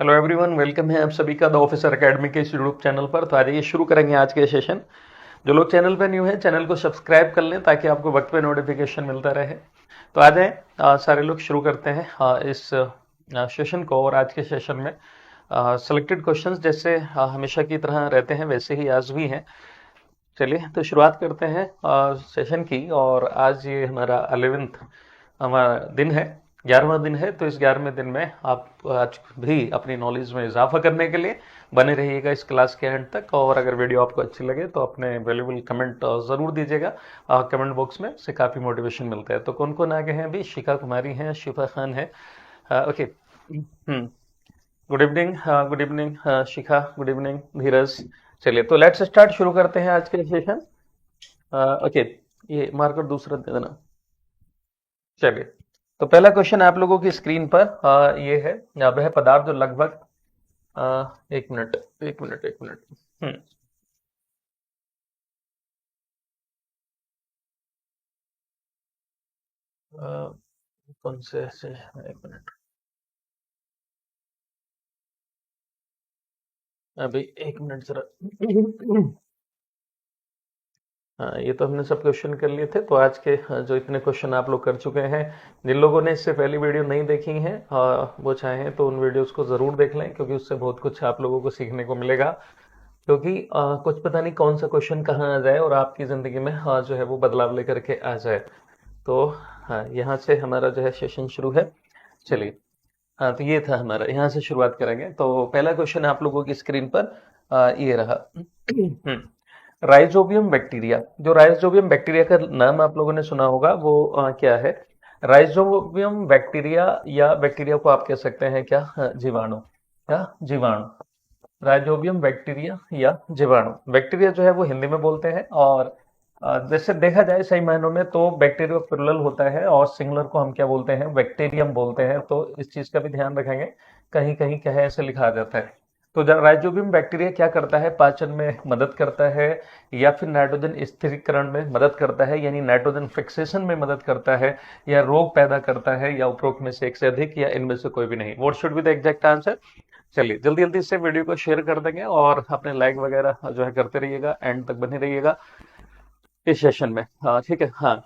Hello everyone, welcome है आप सभी का द ऑफिसर एकेडमी के इस यूट्यूब चैनल पर। तो आज ये शुरू करेंगे आज के सेशन। जो लोग चैनल पर न्यू हैं चैनल को सब्सक्राइब कर लें ताकि आपको वक्त पे नोटिफिकेशन मिलता रहे। तो आ जाएं, सारे लोग शुरू करते हैं इस सेशन को। और आज के सेशन में सिलेक्टेड क्वेश्चंस जैसे हमेशा की तरह रहते हैं वैसे ही आज भी हैं। चलिए तो शुरुआत करते हैं सेशन की। और आज ये हमारा 11th हमारा दिन है, 11वां दिन है। तो इस 11वें दिन में आप आज भी अपनी नॉलेज में इजाफा करने के लिए बने रहिएगा इस क्लास के एंड तक। और अगर वीडियो आपको अच्छी लगे तो अपने वैल्यूबल कमेंट ज़रूर दीजिएगा कमेंट बॉक्स में, से काफ़ी मोटिवेशन मिलता है। तो कौन कौन आगे हैं अभी? शिखा कुमारी हैं, शिफा खान है। Okay, good evening. Good evening Shikha, good evening Dheeraj. चलिए तो लेट्स स्टार्ट, शुरू करते हैं आज के सेशन। ओके, ये मार्कर दूसरा दे देना। चलिए तो पहला क्वेश्चन आप लोगों की स्क्रीन पर ये है। वह पदार्थ जो लगभग एक मिनट, एक मिनट, एक मिनट। हम्म अ, कौन से ऐसे, एक मिनट, अभी एक मिनट जरा। हाँ, ये तो हमने सब क्वेश्चन कर लिए थे। तो आज के जो इतने क्वेश्चन आप लोग कर चुके हैं, जिन लोगों ने इससे पहली वीडियो नहीं देखी है वो चाहें तो उन वीडियोस को जरूर देख लें, क्योंकि उससे बहुत कुछ आप लोगों को सीखने को मिलेगा। क्योंकि कुछ पता नहीं कौन सा क्वेश्चन कहाँ आ जाए और आपकी जिंदगी में जो है वो बदलाव लेकर के आ जाए। तो हाँ, यहाँ से हमारा जो है सेशन शुरू है। चलिए, हाँ तो ये था हमारा, यहाँ से शुरुआत करेंगे। तो पहला क्वेश्चन आप लोगों की स्क्रीन पर ये रहा। राइजोबियम बैक्टीरिया, जो राइजोबियम बैक्टीरिया का नाम आप लोगों ने सुना होगा वो क्या है? राइजोबियम बैक्टीरिया, या बैक्टीरिया को आप कह सकते हैं क्या, जीवाणु। क्या जीवाणु? राइजोबियम बैक्टीरिया या जीवाणु। बैक्टीरिया जो है वो हिंदी में बोलते हैं। और जैसे देखा जाए सही मायनों में तो बैक्टीरिया प्लुरल होता है और सिंगुलर को हम क्या बोलते हैं? बैक्टीरियम बोलते हैं। तो इस चीज का भी ध्यान रखेंगे, कहीं कहीं क्या है ऐसे लिखा जाता है। तो राइजोबियम बैक्टीरिया क्या करता है? पाचन में मदद करता है, या फिर नाइट्रोजन स्थिरीकरण में मदद करता है, यानी नाइट्रोजन फिक्सेशन में मदद करता है, या रोग पैदा करता है, या उपरोक्त में से एक से अधिक, या इनमें से कोई भी नहीं। What should be the exact answer? चलिए जल्दी जल्दी से वीडियो को शेयर कर देंगे और अपने लाइक वगैरह जो है करते रहिएगा, एंड तक बने रहिएगा इस सेशन में। हाँ ठीक है, हाँ।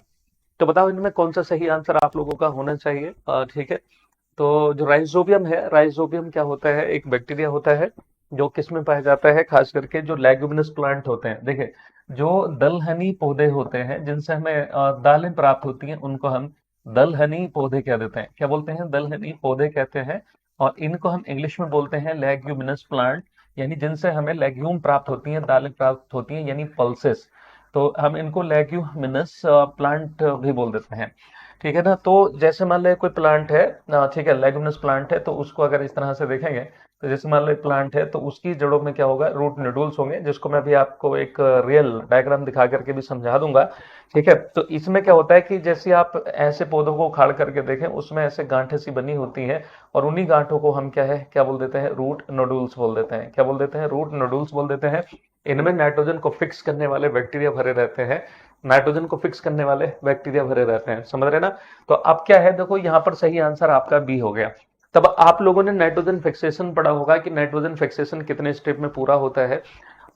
तो बताओ इनमें कौन सा सही आंसर आप लोगों का होना चाहिए? ठीक है। तो जो राइजोबियम है, राइजोबियम क्या होता है? एक बैक्टीरिया होता है जो किस में पाया जाता है? खास करके जो लेग्यूमिनस प्लांट होते हैं। देखिए, जो दलहनी पौधे होते हैं जिनसे हमें दालें प्राप्त होती हैं, उनको हम दलहनी पौधे कह देते हैं। क्या बोलते हैं? दलहनी पौधे कहते हैं। और इनको हम इंग्लिश में बोलते हैं लेग्यूमिनस प्लांट, यानी जिनसे हमें लेग्यूम प्राप्त होती हैं, दालें प्राप्त होती हैं, यानी पल्सेस। तो हम इनको लेग्यूमिनस प्लांट भी बोल देते हैं। ठीक है ना? तो जैसे मान लो कोई प्लांट है, ठीक है, लेगुमिनस प्लांट है, तो उसको अगर इस तरह से देखेंगे, तो जैसे मान लो प्लांट है तो उसकी जड़ों में क्या होगा? रूट नोडुल्स होंगे, जिसको मैं भी आपको एक रियल डायग्राम दिखा करके भी समझा दूंगा। ठीक है, तो इसमें क्या होता है कि जैसे आप ऐसे पौधों को उखाड़ करके देखें, उसमें ऐसे गांठें सी बनी होती हैं, और उन्हीं गांठों को हम क्या है, क्या बोल देते हैं? रूट नोडुल्स बोल देते हैं। क्या बोल देते हैं? रूट नोडुल्स बोल देते हैं। इनमें नाइट्रोजन को फिक्स करने वाले बैक्टीरिया भरे रहते हैं। नाइट्रोजन को फिक्स करने वाले बैक्टीरिया भरे रहते हैं, समझ रहे ना? तो अब क्या है, देखो यहाँ पर सही आंसर आपका बी हो गया। तब आप लोगों ने नाइट्रोजन फिक्सेशन पढ़ा होगा कि नाइट्रोजन फिक्सेशन कितने स्टेप में पूरा होता है।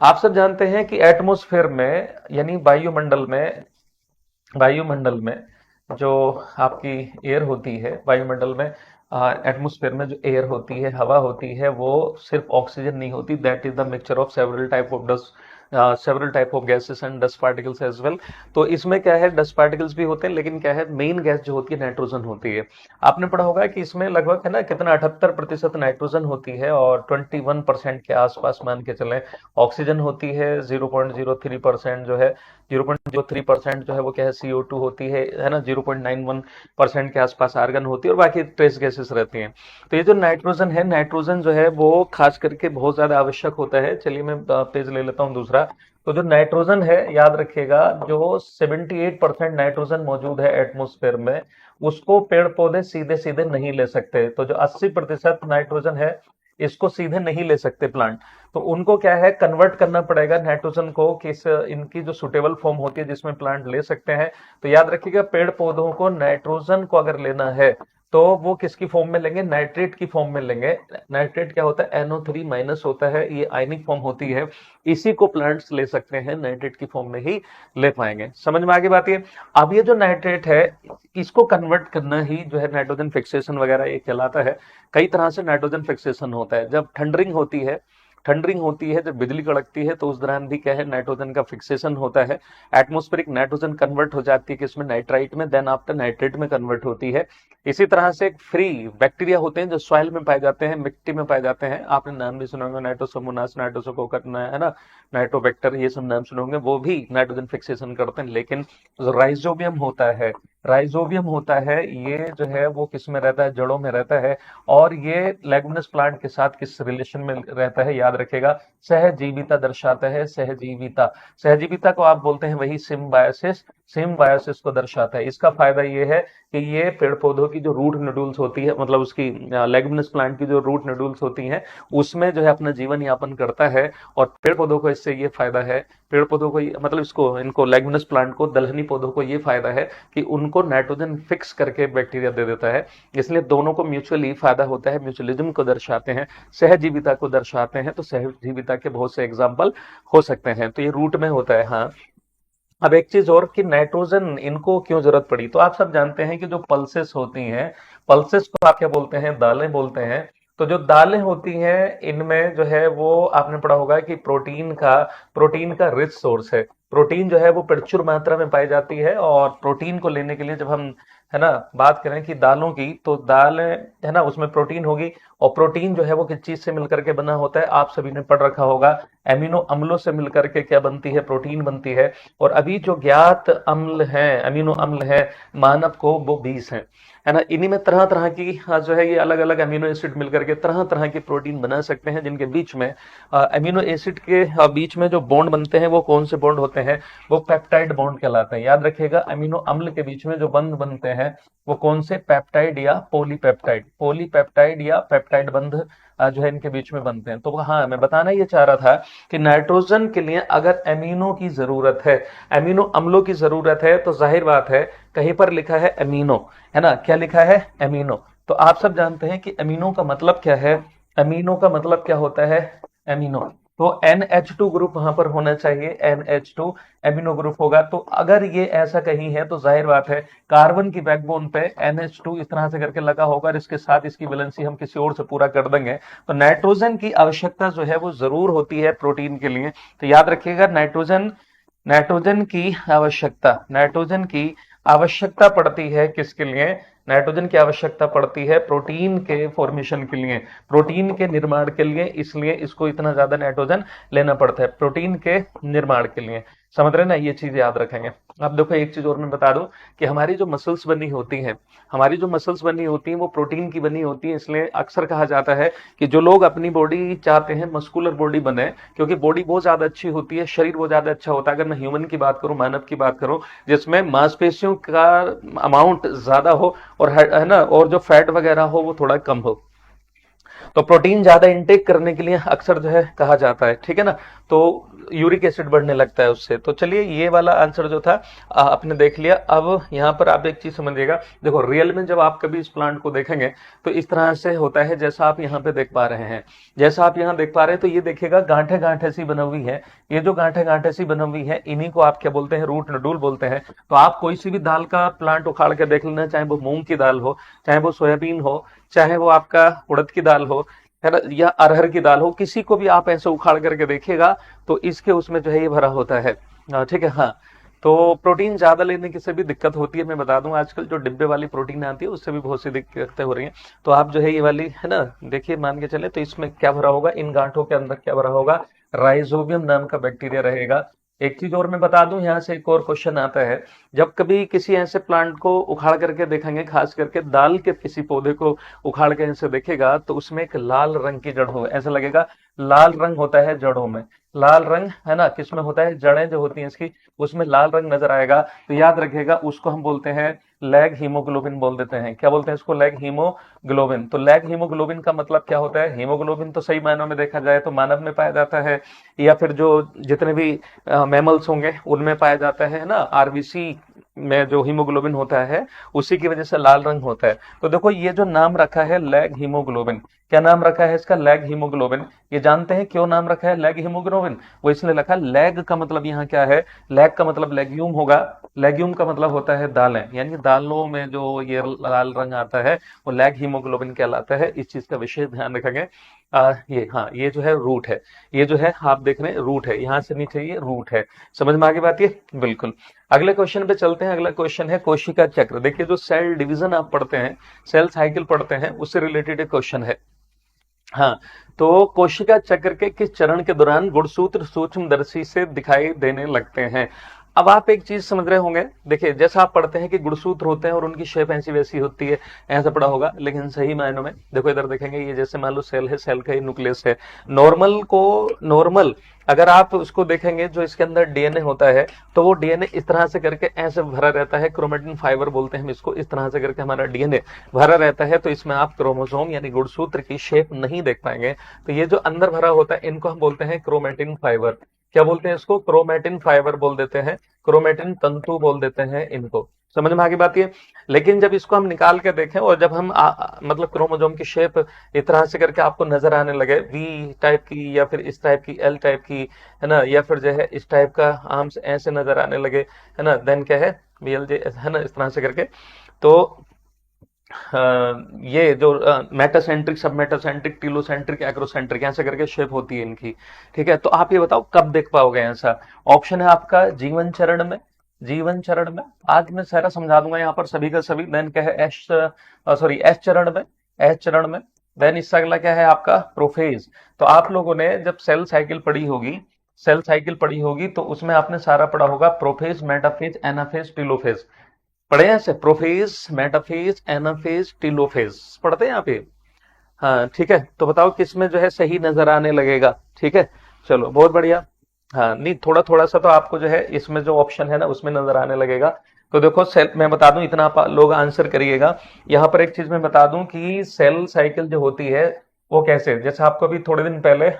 आप सब जानते हैं कि एटमॉस्फेयर में, यानी वायुमंडल में जो आपकी एयर होती है, वायुमंडल में एटमॉस्फेयर में जो एयर होती है, हवा होती है, वो सिर्फ ऑक्सीजन नहीं होती। That is the mixture of several type of gases and dust particles as well. तो इसमें क्या है, डस्ट पार्टिकल्स भी होते हैं, लेकिन क्या है, मेन गैस जो होती है नाइट्रोजन होती है। आपने पढ़ा होगा कि इसमें लगभग है ना कितना, 78% नाइट्रोजन होती है, और 21% के आसपास मान के चलें ऑक्सीजन होती है। 0.03% जो है, 0.03% जो है वो क्या है, CO2 होती है ना। 0.91% के आसपास आर्गन होती है, और बाकी ट्रेस गैसेस रहती हैं। तो ये जो नाइट्रोजन है, नाइट्रोजन जो है वो खास करके बहुत ज्यादा आवश्यक होता है। चलिए मैं पेज ले लेता हूँ दूसरा। तो जो नाइट्रोजन है, याद रखिएगा, जो 78% नाइट्रोजन मौजूद है एटमोस्फेयर में, उसको पेड़ पौधे सीधे सीधे नहीं ले सकते। तो जो 80% नाइट्रोजन है, इसको सीधे नहीं ले सकते प्लांट। तो उनको क्या है, कन्वर्ट करना पड़ेगा नाइट्रोजन को, कि इनकी जो सुटेबल फॉर्म होती है जिसमें प्लांट ले सकते हैं। तो याद रखिएगा, पेड़ पौधों को नाइट्रोजन को अगर लेना है तो वो किसकी फॉर्म में लेंगे, नाइट्रेट की फॉर्म में लेंगे। नाइट्रेट क्या होता है, NO3 माइनस होता है, ये आयनिक फॉर्म होती है, इसी को प्लांट्स ले सकते हैं, नाइट्रेट की फॉर्म में ही ले पाएंगे। समझ में आगे बात ये। अब ये जो नाइट्रेट है, इसको कन्वर्ट करना ही जो है नाइट्रोजन फिक्सेशन वगैरह ये कहलाता है। कई तरह से नाइट्रोजन फिक्सेशन होता है। जब ठंडरिंग होती है, जब बिजली कड़कती है, तो उस दौरान भी क्या है, नाइट्रोजन का फिक्सेशन होता है। एटमॉस्फेरिक नाइट्रोजन कन्वर्ट हो जाती है किसमें, नाइट्राइट में, देन आफ्टर नाइट्रेट में कन्वर्ट होती है। इसी तरह से फ्री बैक्टीरिया होते हैं जो सॉइल में पाए जाते हैं, मिट्टी में पाए जाते हैं, आपने नाम भी सुना होगा, नाइट्रोसोमोनास, नाइट्रोसोकोकस, है ना, नाइट्रोबैक्टर, ये सब नाम सुने होंगे, वो भी नाइट्रोजन फिक्सेशन करते हैं। लेकिन जो राइजोबियम होता है, ये जो है वो किस में रहता है, जड़ों में रहता है। और ये लेगुमिनस प्लांट के साथ किस रिलेशन में रहता है, याद रखेगा, सहजीविता दर्शाता है, सहजीविता को आप बोलते हैं वही सिम्बायोसिस को दर्शाता है। इसका फायदा ये है कि ये पेड़ पौधों की जो रूट नोड्यूल्स होती है, मतलब उसकी लेगुमिनस प्लांट की जो रूट नोड्यूल्स होती हैं, उसमें जो है अपना जीवन यापन करता है। और पेड़ पौधों को इससे ये फायदा है, पेड़ पौधों को मतलब इनको लेगुमिनस प्लांट को, दलहनी पौधों को ये फायदा है कि उनको नाइट्रोजन फिक्स करके बैक्टीरिया दे देता है। इसलिए दोनों को म्यूचुअली फायदा होता है, म्यूचुअलिज्म को दर्शाते हैं, सहजीविता को दर्शाते हैं। तो सहजीविता के बहुत से एग्जाम्पल हो सकते हैं। तो ये रूट में होता है। हाँ, अब एक चीज और कि नाइट्रोजन इनको क्यों जरूरत पड़ी, तो आप सब जानते हैं कि जो पल्सेस होती हैं, पल्सेस को आप क्या बोलते हैं, दालें बोलते हैं। तो जो दालें होती हैं, इनमें जो है वो आपने पढ़ा होगा कि प्रोटीन का रिच सोर्स है। प्रोटीन जो है वो प्रचुर मात्रा में पाई जाती है। और प्रोटीन को लेने के लिए जब हम, है ना, बात करें कि दालों की, तो दाल है ना, उसमें प्रोटीन होगी। और प्रोटीन जो है वो किस चीज से मिलकर के बना होता है, आप सभी ने पढ़ रखा होगा, एमिनो अम्लों से मिलकर के क्या बनती है, प्रोटीन बनती है। और अभी जो ज्ञात अम्ल हैं, अमीनो अम्ल है मानव को, वो 20 हैं, है ना। इन्हीं में तरह तरह की जो है ये अलग अलग अमीनो एसिड मिलकर के तरह तरह की प्रोटीन बना सकते हैं, जिनके बीच में अमीनो एसिड के बीच में जो बॉन्ड बनते हैं, वो कौन से बॉन्ड होते हैं, वो पेप्टाइड बॉन्ड कहलाते हैं। याद रखिएगा, अमीनो अम्ल के बीच में जो बंध बनते हैं, वो कौन से, पेप्टाइड या पॉलीपेप्टाइड या पेप्टाइड बंध जो है इनके बीच में बनते हैं। तो हाँ, मैं बताना ये चाह रहा था कि नाइट्रोजन के लिए अगर अमीनो की जरूरत है, अमीनो अम्लों की जरूरत है, तो जाहिर बात है कहीं पर लिखा है अमीनो, है ना, क्या लिखा है, अमीनो। तो आप सब जानते हैं कि अमीनो का मतलब क्या है, अमीनो का मतलब क्या होता है, अमीनो। तो NH2 ग्रुप वहां पर होना चाहिए, NH2 एमिनो ग्रुप होगा। तो अगर ये ऐसा कहीं है, तो जाहिर बात है कार्बन की बैकबोन पे NH2 इस तरह से करके लगा होगा, और इसके साथ इसकी वैलेंसी हम किसी और से पूरा कर देंगे। तो नाइट्रोजन की आवश्यकता जो है वो जरूर होती है प्रोटीन के लिए। तो याद रखिएगा, नाइट्रोजन की आवश्यकता पड़ती है किसके लिए, नाइट्रोजन की आवश्यकता पड़ती है प्रोटीन के फॉर्मेशन के लिए, प्रोटीन के निर्माण के लिए। इसलिए इसको इतना ज्यादा नाइट्रोजन लेना पड़ता है प्रोटीन के निर्माण के लिए। समझ रहे ना, ये चीज याद रखेंगे। अब देखो एक चीज और मैं बता दूं कि हमारी जो मसल्स बनी होती हैं वो प्रोटीन की बनी होती है। इसलिए अक्सर कहा जाता है कि जो लोग अपनी बॉडी चाहते हैं मस्कुलर बॉडी बने, क्योंकि बॉडी बहुत ज्यादा अच्छी होती है, शरीर बहुत ज्यादा अच्छा होता है। अगर मैं ह्यूमन की बात करूं, मानव की बात करूं, जिसमें मांसपेशियों का अमाउंट ज्यादा हो, और है ना, और जो फैट वगैरह हो वो थोड़ा कम हो, तो प्रोटीन ज्यादा इंटेक करने के लिए अक्सर जो है कहा जाता है, ठीक है ना। तो यूरिक एसिड बढ़ने लगता है उससे। तो चलिए, ये वाला आंसर जो था आपने देख लिया। अब यहाँ पर आप एक चीज समझिएगा, देखो रियल में जब आप कभी इस प्लांट को देखेंगे, तो इस तरह से होता है जैसा आप यहाँ पे देख पा रहे हैं, तो ये देखिएगा गांठे गांठे सी बनी हुई है। ये जो गांठे गांठे सी बनी हुई है, इन्हीं को आप क्या बोलते हैं, रूट नोडुल बोलते हैं। तो आप कोई सी भी दाल का प्लांट उखाड़ के देख लेना, चाहे वो मूंग की दाल हो, चाहे वो सोयाबीन हो, चाहे वो आपका उड़द की दाल हो, है ना, या अरहर की दाल हो, किसी को भी आप ऐसे उखाड़ करके देखिएगा, तो इसके उसमें जो है ये भरा होता है। ठीक है। हाँ, तो प्रोटीन ज्यादा लेने की से भी दिक्कत होती है। मैं बता दूं, आजकल जो डिब्बे वाली प्रोटीन आती है, उससे भी बहुत सी दिक्कतें हो रही हैं। तो आप जो है ये वाली, है ना, देखिए, मान के चले तो इसमें क्या भरा होगा, इन गांठों के अंदर क्या भरा होगा, राइजोबियम नाम का बैक्टीरिया रहेगा। एक चीज और मैं बता दूं, यहाँ से एक और क्वेश्चन आता है, जब कभी किसी ऐसे प्लांट को उखाड़ करके देखेंगे, खास करके दाल के किसी पौधे को उखाड़ के ऐसे देखेगा, तो उसमें एक लाल रंग की जड़ हो, ऐसा लगेगा लाल रंग होता है जड़ों में, लाल रंग, है ना, किसमें होता है, जड़ें जो होती हैं इसकी, उसमें लाल रंग नजर आएगा। तो याद रखिएगा, उसको हम बोलते हैं लैग हीमोग्लोबिन बोल देते हैं। क्या बोलते हैं इसको, लैग हीमोग्लोबिन। तो लैग हीमोग्लोबिन का मतलब क्या होता है, हीमोग्लोबिन तो सही मायनों में देखा जाए तो मानव में पाया जाता है, या फिर जो जितने भी मैमल्स होंगे उनमें पाया जाता है ना, आरबीसी में जो हीमोग्लोबिन होता है उसी की वजह से लाल रंग होता है। तो देखो ये जो नाम रखा है लैग हीमोग्लोबिन, क्या नाम रखा है इसका? Lag haemoglobin. ये जानते हैं क्यों नाम रखा है लैग हीमोग्लोबिन? वो इसलिए रखा, लैग का मतलब यहाँ क्या है? लैग का मतलब लेग्यूम होगा। लेग्यूम का मतलब होता है दालें, यानी दालों में जो ये लाल रंग आता है वो लैग हीमोग्लोबिन कहलाता है। इस चीज का विशेष ध्यान रखेंगे। ये हाँ, ये जो है रूट है, ये जो है आप देख रहे हैं रूट है, यहां से नीचे ये रूट है। समझ में आगे बात? ये बिल्कुल। अगले क्वेश्चन पे चलते हैं। अगला क्वेश्चन है कोशिका चक्र। देखिए जो सेल डिवीजन आप पढ़ते हैं, सेल साइकिल पढ़ते हैं, उससे रिलेटेड एक क्वेश्चन है। हाँ, तो कोशिका चक्र के किस चरण के दौरान गुणसूत्र सूक्ष्मदर्शी से दिखाई देने लगते हैं? अब आप एक चीज समझ रहे होंगे, देखिए जैसा आप पढ़ते हैं कि गुणसूत्र होते हैं और उनकी शेप ऐसी वैसी होती है, ऐसा पढ़ा होगा, लेकिन सही मायनों में देखो इधर देखेंगे, ये जैसे मान लो सेल है, सेल का ही न्यूक्लियस है। नॉर्मल अगर आप उसको देखेंगे, जो इसके अंदर डीएनए होता है, तो वो डीएनए इस तरह से करके ऐसे भरा रहता है, क्रोमेटिन फाइबर बोलते हैं हम इसको, इस तरह से करके हमारा डीएनए भरा रहता है। तो इसमें आप क्रोमोसोम यानी गुणसूत्र की शेप नहीं देख पाएंगे। तो ये जो अंदर भरा होता है इनको हम बोलते हैं क्रोमेटिन फाइबर। क्या बोलते हैं इसको? क्रोमेटिन फाइबर बोल देते हैं, क्रोमेटिन तंतु बोल देते हैं इनको। समझ में आगे बात ये? लेकिन जब इसको हम निकाल के देखें और जब हम मतलब क्रोमोसोम की शेप इस तरह से करके आपको नजर आने लगे, वी टाइप की या फिर इस टाइप की, एल टाइप की, है ना, या फिर जो है इस टाइप का आर्म्स ऐसे नजर आने लगे, है ना, देन क्या है, बीएलजे, है ना, इस तरह से करके। तो ये जो मेटासेंट्रिक, सब मेटासेंट्रिक, टीलोसेंट्रिक, एक्रोसेंट्रिक, ऐसे करके शेप होती है इनकी। ठीक है, तो आप ये बताओ कब देख पाओगे ऐसा? ऑप्शन है आपका जीवन चरण में, जीवन चरण में, आज मैं सारा समझा दूंगा यहाँ पर सभी का सभी। देन क्या है, एस चरण में, एस चरण में। देन इससे अगला क्या है आपका? प्रोफेज। तो आप लोगों ने जब सेल साइकिल पढ़ी होगी, सेल साइकिल पढ़ी होगी, तो उसमें आपने सारा पढ़ा होगा, प्रोफेज, मेटाफेज, एनाफेज, टीलोफेज। पढ़े हैं ऐसे? प्रोफेज, मेटाफेज, एनाफेज, टीलोफेज पढ़ते हैं यहाँ पे? हाँ ठीक है, तो बताओ किसमें जो है सही नजर आने लगेगा? ठीक है, चलो बहुत बढ़िया। हाँ नहीं, थोड़ा थोड़ा सा तो आपको जो है इसमें जो ऑप्शन है ना उसमें नजर आने लगेगा। तो देखो सेल, मैं बता दूं, इतना आप लोग आंसर करिएगा। यहाँ पर एक चीज मैं बता दूं कि सेल साइकिल जो होती है वो कैसे, जैसे आपको अभी थोड़े दिन पहले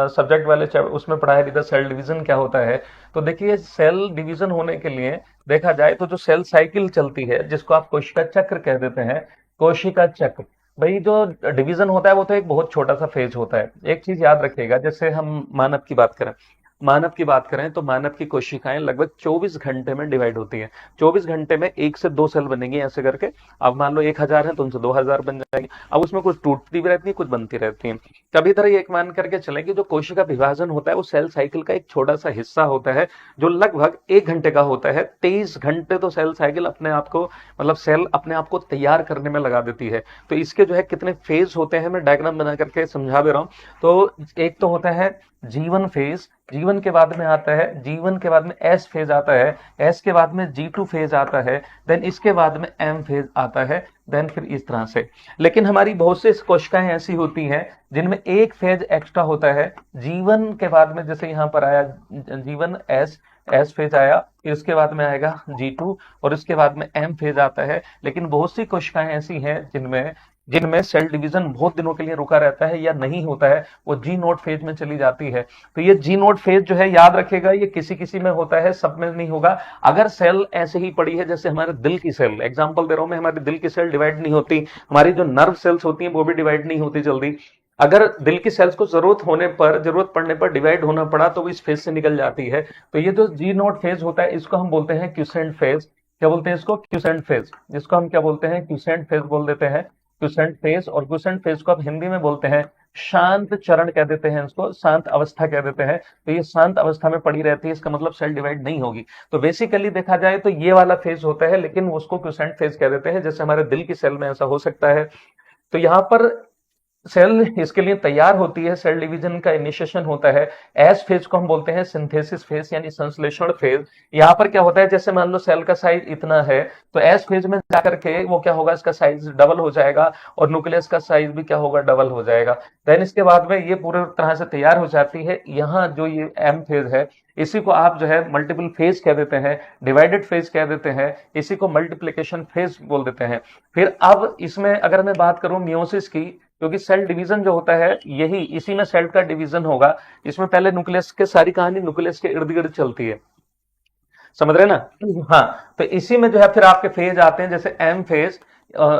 सब्जेक्ट वाले उसमें पढ़ाया भी था, सेल डिवीजन क्या होता है। तो देखिए सेल डिवीजन होने के लिए देखा जाए तो जो सेल साइकिल चलती है, जिसको आप कोशिका चक्र कह देते हैं, कोशिका चक्र, भाई जो डिवीजन होता है वो तो एक बहुत छोटा सा फेज होता है। एक चीज याद रखिएगा, जैसे हम मानव की बात करें, मानव की बात करें तो मानव की कोशिकाएं लगभग 24 घंटे में डिवाइड होती हैं। 24 घंटे में एक से दो सेल बनेंगी ऐसे करके। अब मान लो 1000 है तो उनसे 2000 बन जाएंगे। अब उसमें कुछ टूटती भी रहती है, कुछ बनती रहती है। कभी तरह एक मान करके चलें कि जो कोशिका विभाजन होता है वो सेल साइकिल का एक छोटा सा हिस्सा होता है, जो लगभग 1 घंटे का होता है। 23 घंटे तो सेल साइकिल अपने आप को, मतलब सेल अपने आप को तैयार करने में लगा देती है। तो इसके जो है कितने फेज होते हैं, मैं डायग्राम बना करके समझा दे रहा हूं। तो एक तो होता है जीवन फेज, जीवन के बाद में आता है, जीवन के बाद में एस फेज आता है, एस के बाद में G2 फेज आता है, देन इसके बाद में एम फेज आता है, देन फिर इस तरह से। लेकिन हमारी बहुत सी कोशिकाएं ऐसी होती हैं जिनमें एक फेज एक्स्ट्रा होता है जीवन के बाद में। जैसे यहाँ पर आया जीवन, एस, एस फेज आया, फिर उसके बाद में आएगा G2 और उसके बाद में एम फेज आता है। लेकिन बहुत सी कोशिकाएं ऐसी हैं जिनमें जिनमें सेल डिवीजन बहुत दिनों के लिए रुका रहता है या नहीं होता है, वो जी नोट फेज में चली जाती है। तो ये जी नोट फेज जो है याद रखेगा, ये किसी किसी में होता है, सब में नहीं होगा। अगर सेल ऐसे ही पड़ी है, जैसे हमारे दिल की सेल, एग्जांपल दे रहा हूं मैं, हमारी दिल की सेल डिवाइड नहीं होती, हमारी जो नर्व सेल्स होती हैं वो भी डिवाइड नहीं होती जल्दी। अगर दिल की सेल्स को जरूरत पड़ने पर डिवाइड होना पड़ा तो वो इस फेज से निकल जाती है। तो ये जो जी नोट फेज होता है इसको हम बोलते हैं क्यूसेंट फेज। क्या बोलते हैं इसको? क्यूसेंट फेज, जिसको हम क्या बोलते हैं? क्यूसेंट फेज बोल देते हैं, क्यूसेंट फेज। और क्यूसेंट फेज को आप हिंदी में बोलते हैं शांत चरण कह देते हैं, इसको शांत अवस्था कह देते हैं। तो ये शांत अवस्था में पड़ी रहती है, इसका मतलब सेल डिवाइड नहीं होगी। तो बेसिकली देखा जाए तो ये वाला फेज होता है, लेकिन उसको क्यूसेंट फेज कह देते हैं, जैसे हमारे दिल की सेल में ऐसा हो सकता है। तो यहाँ पर सेल इसके लिए तैयार होती है, सेल डिवीजन का इनिशिएशन होता है। एस फेज को हम बोलते हैं सिंथेसिस फेज यानी संश्लेषण फेज। यहाँ पर क्या होता है, जैसे मान लो सेल का साइज इतना है, तो एस फेज में जाकर के वो क्या होगा, इसका साइज डबल हो जाएगा और न्यूक्लियस का साइज भी क्या होगा, डबल हो जाएगा। देन इसके बाद में ये पूरी तरह से तैयार हो जाती है। यहाँ जो ये एम फेज है, इसी को आप जो है मल्टीपल फेज कह देते हैं, डिवाइडेड फेज कह देते हैं, इसी को मल्टीप्लीकेशन फेज बोल देते हैं। फिर अब इसमें अगर मैं बात करूं मियोसिस की, क्योंकि सेल डिवीजन जो होता है यही इसी में सेल का डिवीजन होगा। इसमें पहले न्यूक्लियस के, सारी कहानी न्यूक्लियस के इर्द गिर्द चलती है। समझ रहे ना? हाँ, तो इसी में जो है फिर आपके फेज आते हैं, जैसे एम फेज,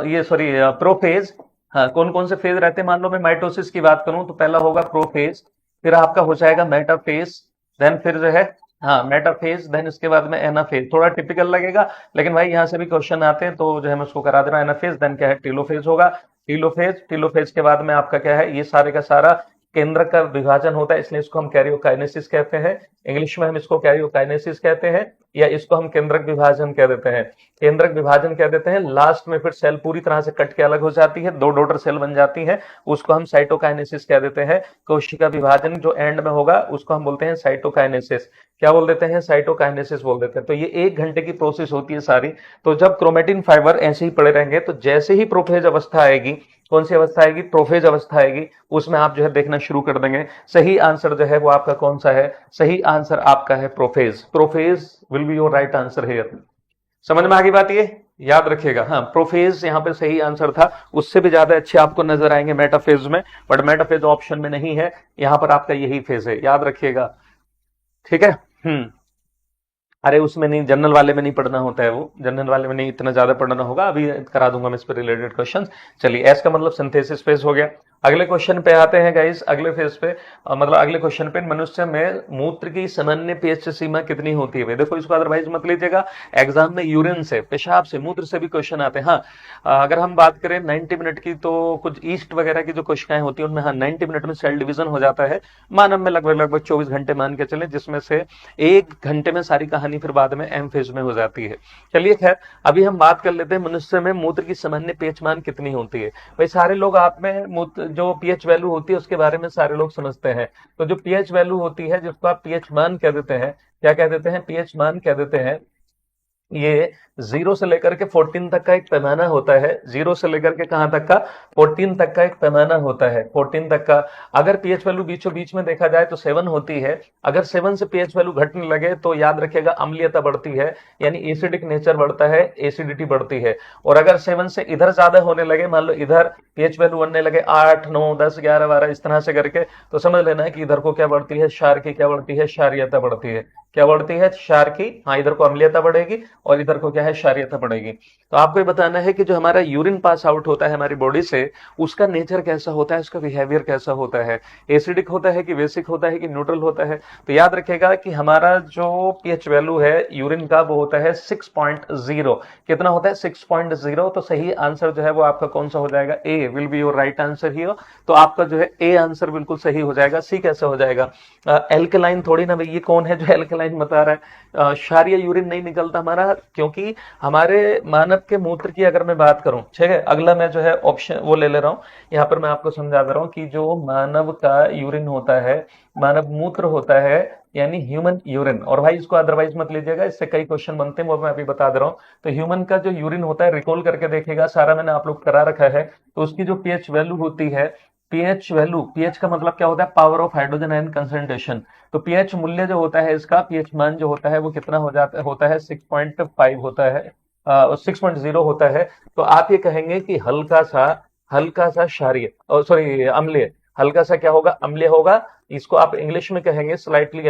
ये सॉरी प्रोफेज। हाँ, कौन कौन से फेज रहते हैं? मान लो मैं माइटोसिस की बात करूं तो पहला होगा प्रोफेज, फिर आपका हो जाएगा मेटाफेज, देन फिर जो है, हाँ मेटाफेज, देन इसके बाद में एनाफेज। थोड़ा टिपिकल लगेगा लेकिन भाई यहाँ से भी क्वेश्चन आते हैं तो जो है मैं उसको करा दे रहा हूँ। एनाफेज, देन क्या है, टीलोफेज होगा। टीलोफेज के बाद में आपका क्या है, ये सारे का सारा केंद्र का विभाजन होता है, इसलिए इसको हम कैरियोकाइनेसिस कहते हैं। इंग्लिश में हम इसको कैरियोकाइनेसिस कहते हैं, या इसको हम केंद्रक विभाजन कह देते हैं। केंद्रक विभाजन कह देते हैं। लास्ट में फिर सेल पूरी तरह से कट के अलग हो जाती है, दो डॉटर सेल बन जाती है, उसको हम साइटोकाइनेसिस कह देते हैं। कोशिका विभाजन जो एंड में होगा उसको हम बोलते हैं साइटोकाइनेसिस। क्या बोल देते हैं? साइटोकाइनेसिस बोल देते हैं। तो ये 1 घंटे की प्रोसेस होती है सारी। तो जब क्रोमेटिन फाइबर ऐसे ही पड़े रहेंगे तो जैसे ही प्रोफेज अवस्था आएगी, कौन सी अवस्था आएगी? प्रोफेज अवस्था आएगी, उसमें आप जो है देखना शुरू कर देंगे। सही आंसर जो है वो आपका कौन सा है? सही आंसर आपका है prophase. Prophase will be your right answer here. समझ में आ गई बात? ये याद रखिएगा। हाँ, प्रोफेज यहाँ पे सही आंसर था। उससे भी ज्यादा अच्छे आपको नजर आएंगे मेटाफेज में, बट मेटाफेज ऑप्शन में नहीं है, यहाँ पर आपका यही फेज है, याद रखिएगा। ठीक है। हम्म। अरे उसमें नहीं, जनरल वाले में नहीं पढ़ना होता है, वो जनरल वाले में नहीं इतना ज्यादा पढ़ना होगा। अभी करा दूंगा मैं इस पर रिलेटेड क्वेश्चन। चलिए, एस का मतलब सिंथेसिस फेज हो गया। अगले क्वेश्चन पे आते हैं गाइस, अगले फेज पे, मतलब अगले क्वेश्चन पे, मनुष्य में मूत्र की सामान्य पीएच सीमा कितनी होती है? देखो इसको अदरवाइज मत लीजिएगा, एग्जाम में यूरिन से, पेशाब से, मूत्र से भी क्वेश्चन आते हैं। हाँ, अगर हम बात करें 90 मिनट की, तो कुछ ईस्ट वगैरह की जो कोशिकाएं होती है उनमें हाँ 90 मिनट में सेल डिवीजन हो जाता है। मानव में लगभग लगभग 24 घंटे मान के चले, जिसमें से 1 घंटे में सारी कहानी फिर बाद में एम फेज में हो जाती है। चलिए खैर, अभी हम बात कर लेते हैं मनुष्य में मूत्र की सामान्य पीएच मान कितनी होती है। भाई सारे लोग आप में मूत्र जो पीएच वैल्यू होती है उसके बारे में सारे लोग समझते हैं। तो जो पीएच वैल्यू होती है, जिसको आप पीएच मान कह देते हैं, क्या कह देते हैं? पीएच मान कह देते हैं। ये 0 से लेकर के 14 तक का एक पैमाना होता है। 0 से लेकर के कहां तक का? 14 तक का एक पैमाना होता है, 14 तक का। अगर पीएच वैल्यू बीचों बीच में देखा जाए तो 7 होती है। अगर 7 से पीएच वैल्यू घटने लगे तो याद रखिएगा अम्लीयता बढ़ती है, यानी एसिडिक नेचर बढ़ता है, एसिडिटी बढ़ती है। और अगर 7 से इधर ज्यादा होने लगे, मान लो इधर पीएच वैल्यू बनने लगे 8, 9, 10, 11, 12 इस तरह से करके, तो समझ लेना है कि इधर को क्या बढ़ती है? क्षार की क्या बढ़ती है? क्षारीयता बढ़ती है। क्या बढ़ती है? क्षार की। हाँ, इधर को अम्लीयता बढ़ेगी और इधर को क्या है? क्षारीयता बढ़ेगी। तो आपको ये बताना है कि जो हमारा यूरिन पास आउट होता है हमारी बॉडी से, उसका नेचर कैसा होता है, उसका बिहेवियर कैसा होता है, एसिडिक होता है कि बेसिक होता है कि न्यूट्रल होता है। तो याद रखिएगा कि हमारा जो पीएच वैल्यू है यूरिन का वो होता है 6.0। कितना होता है? 6.0। तो सही आंसर जो है वो आपका कौन सा हो जाएगा? A will be your right answer here. तो आपका जो है ए आंसर बिल्कुल सही हो जाएगा। सी कैसे हो जाएगा? एल्कलाइन थोड़ी ना भाई, ये कौन है जो एल्कलाइन बता रहा है? क्षारीय यूरिन नहीं निकलता हमारा, क्योंकि हमारे मानव के मूत्र की अगर मैं बात करूं, ठीक है, अगला मैं जो है ऑप्शन वो ले ले रहा हूं। यहां पर मैं आपको समझा दे रहा हूं कि जो मानव का यूरिन होता है, मानव मूत्र होता है, यानी ह्यूमन यूरिन। और भाई इसको अदरवाइज मत लीजिएगा, इससे कई क्वेश्चन बनते हैं, वो मैं अभी बता दे रहा हूं। तो ह्यूमन का जो यूरिन होता है, रिकॉल करके देखिएगा, सारा मैंने आप लोग करा रखा है। तो उसकी जो पीएच वैल्यू होती है, पीएच वैल्यू, पीएच का मतलब क्या होता है? Power of hydrogen ion concentration. तो पीएच मूल्य जो होता है इसका, पीएच मान जो होता है वो कितना हो जाता होता है? 6.5 होता है, 6.0 होता है। तो आप ये कहेंगे कि हल्का सा क्षारीय, सॉरी अम्लीय, हल्का सा क्या होगा? अम्लीय होगा। इसको आप इंग्लिश में कहेंगे स्लाइटली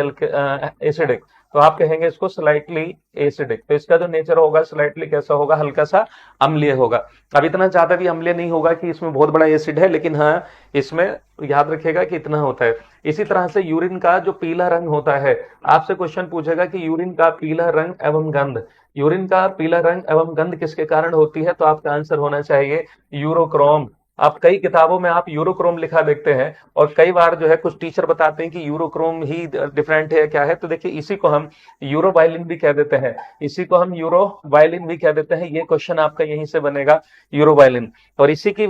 एसिडिक। तो आप कहेंगे इसको स्लाइटली एसिडिक। तो इसका जो नेचर होगा स्लाइटली कैसा होगा? हल्का सा अम्लीय होगा। अब इतना ज्यादा भी अम्लीय नहीं होगा कि इसमें बहुत बड़ा एसिड है, लेकिन हाँ इसमें याद रखिएगा कि इतना होता है। इसी तरह से यूरिन का जो पीला रंग होता है, आपसे क्वेश्चन पूछेगा कि यूरिन का पीला रंग एवं गंध, यूरिन का पीला रंग एवं गंध किसके कारण होती है? तो आपका आंसर होना चाहिए यूरोक्रोम। आप कई किताबों में आप यूरोक्रोम लिखा देखते हैं, और कई बार जो है कुछ टीचर बताते हैं कि यूरोक्रोम ही डिफरेंट है, क्या है? तो देखिए इसी को हम यूरोवायलिन भी कह देते हैं, इसी को हम यूरोवायलिन भी कह देते हैं। ये क्वेश्चन आपका यहीं से बनेगा, यूरोवायलिन। और इसी की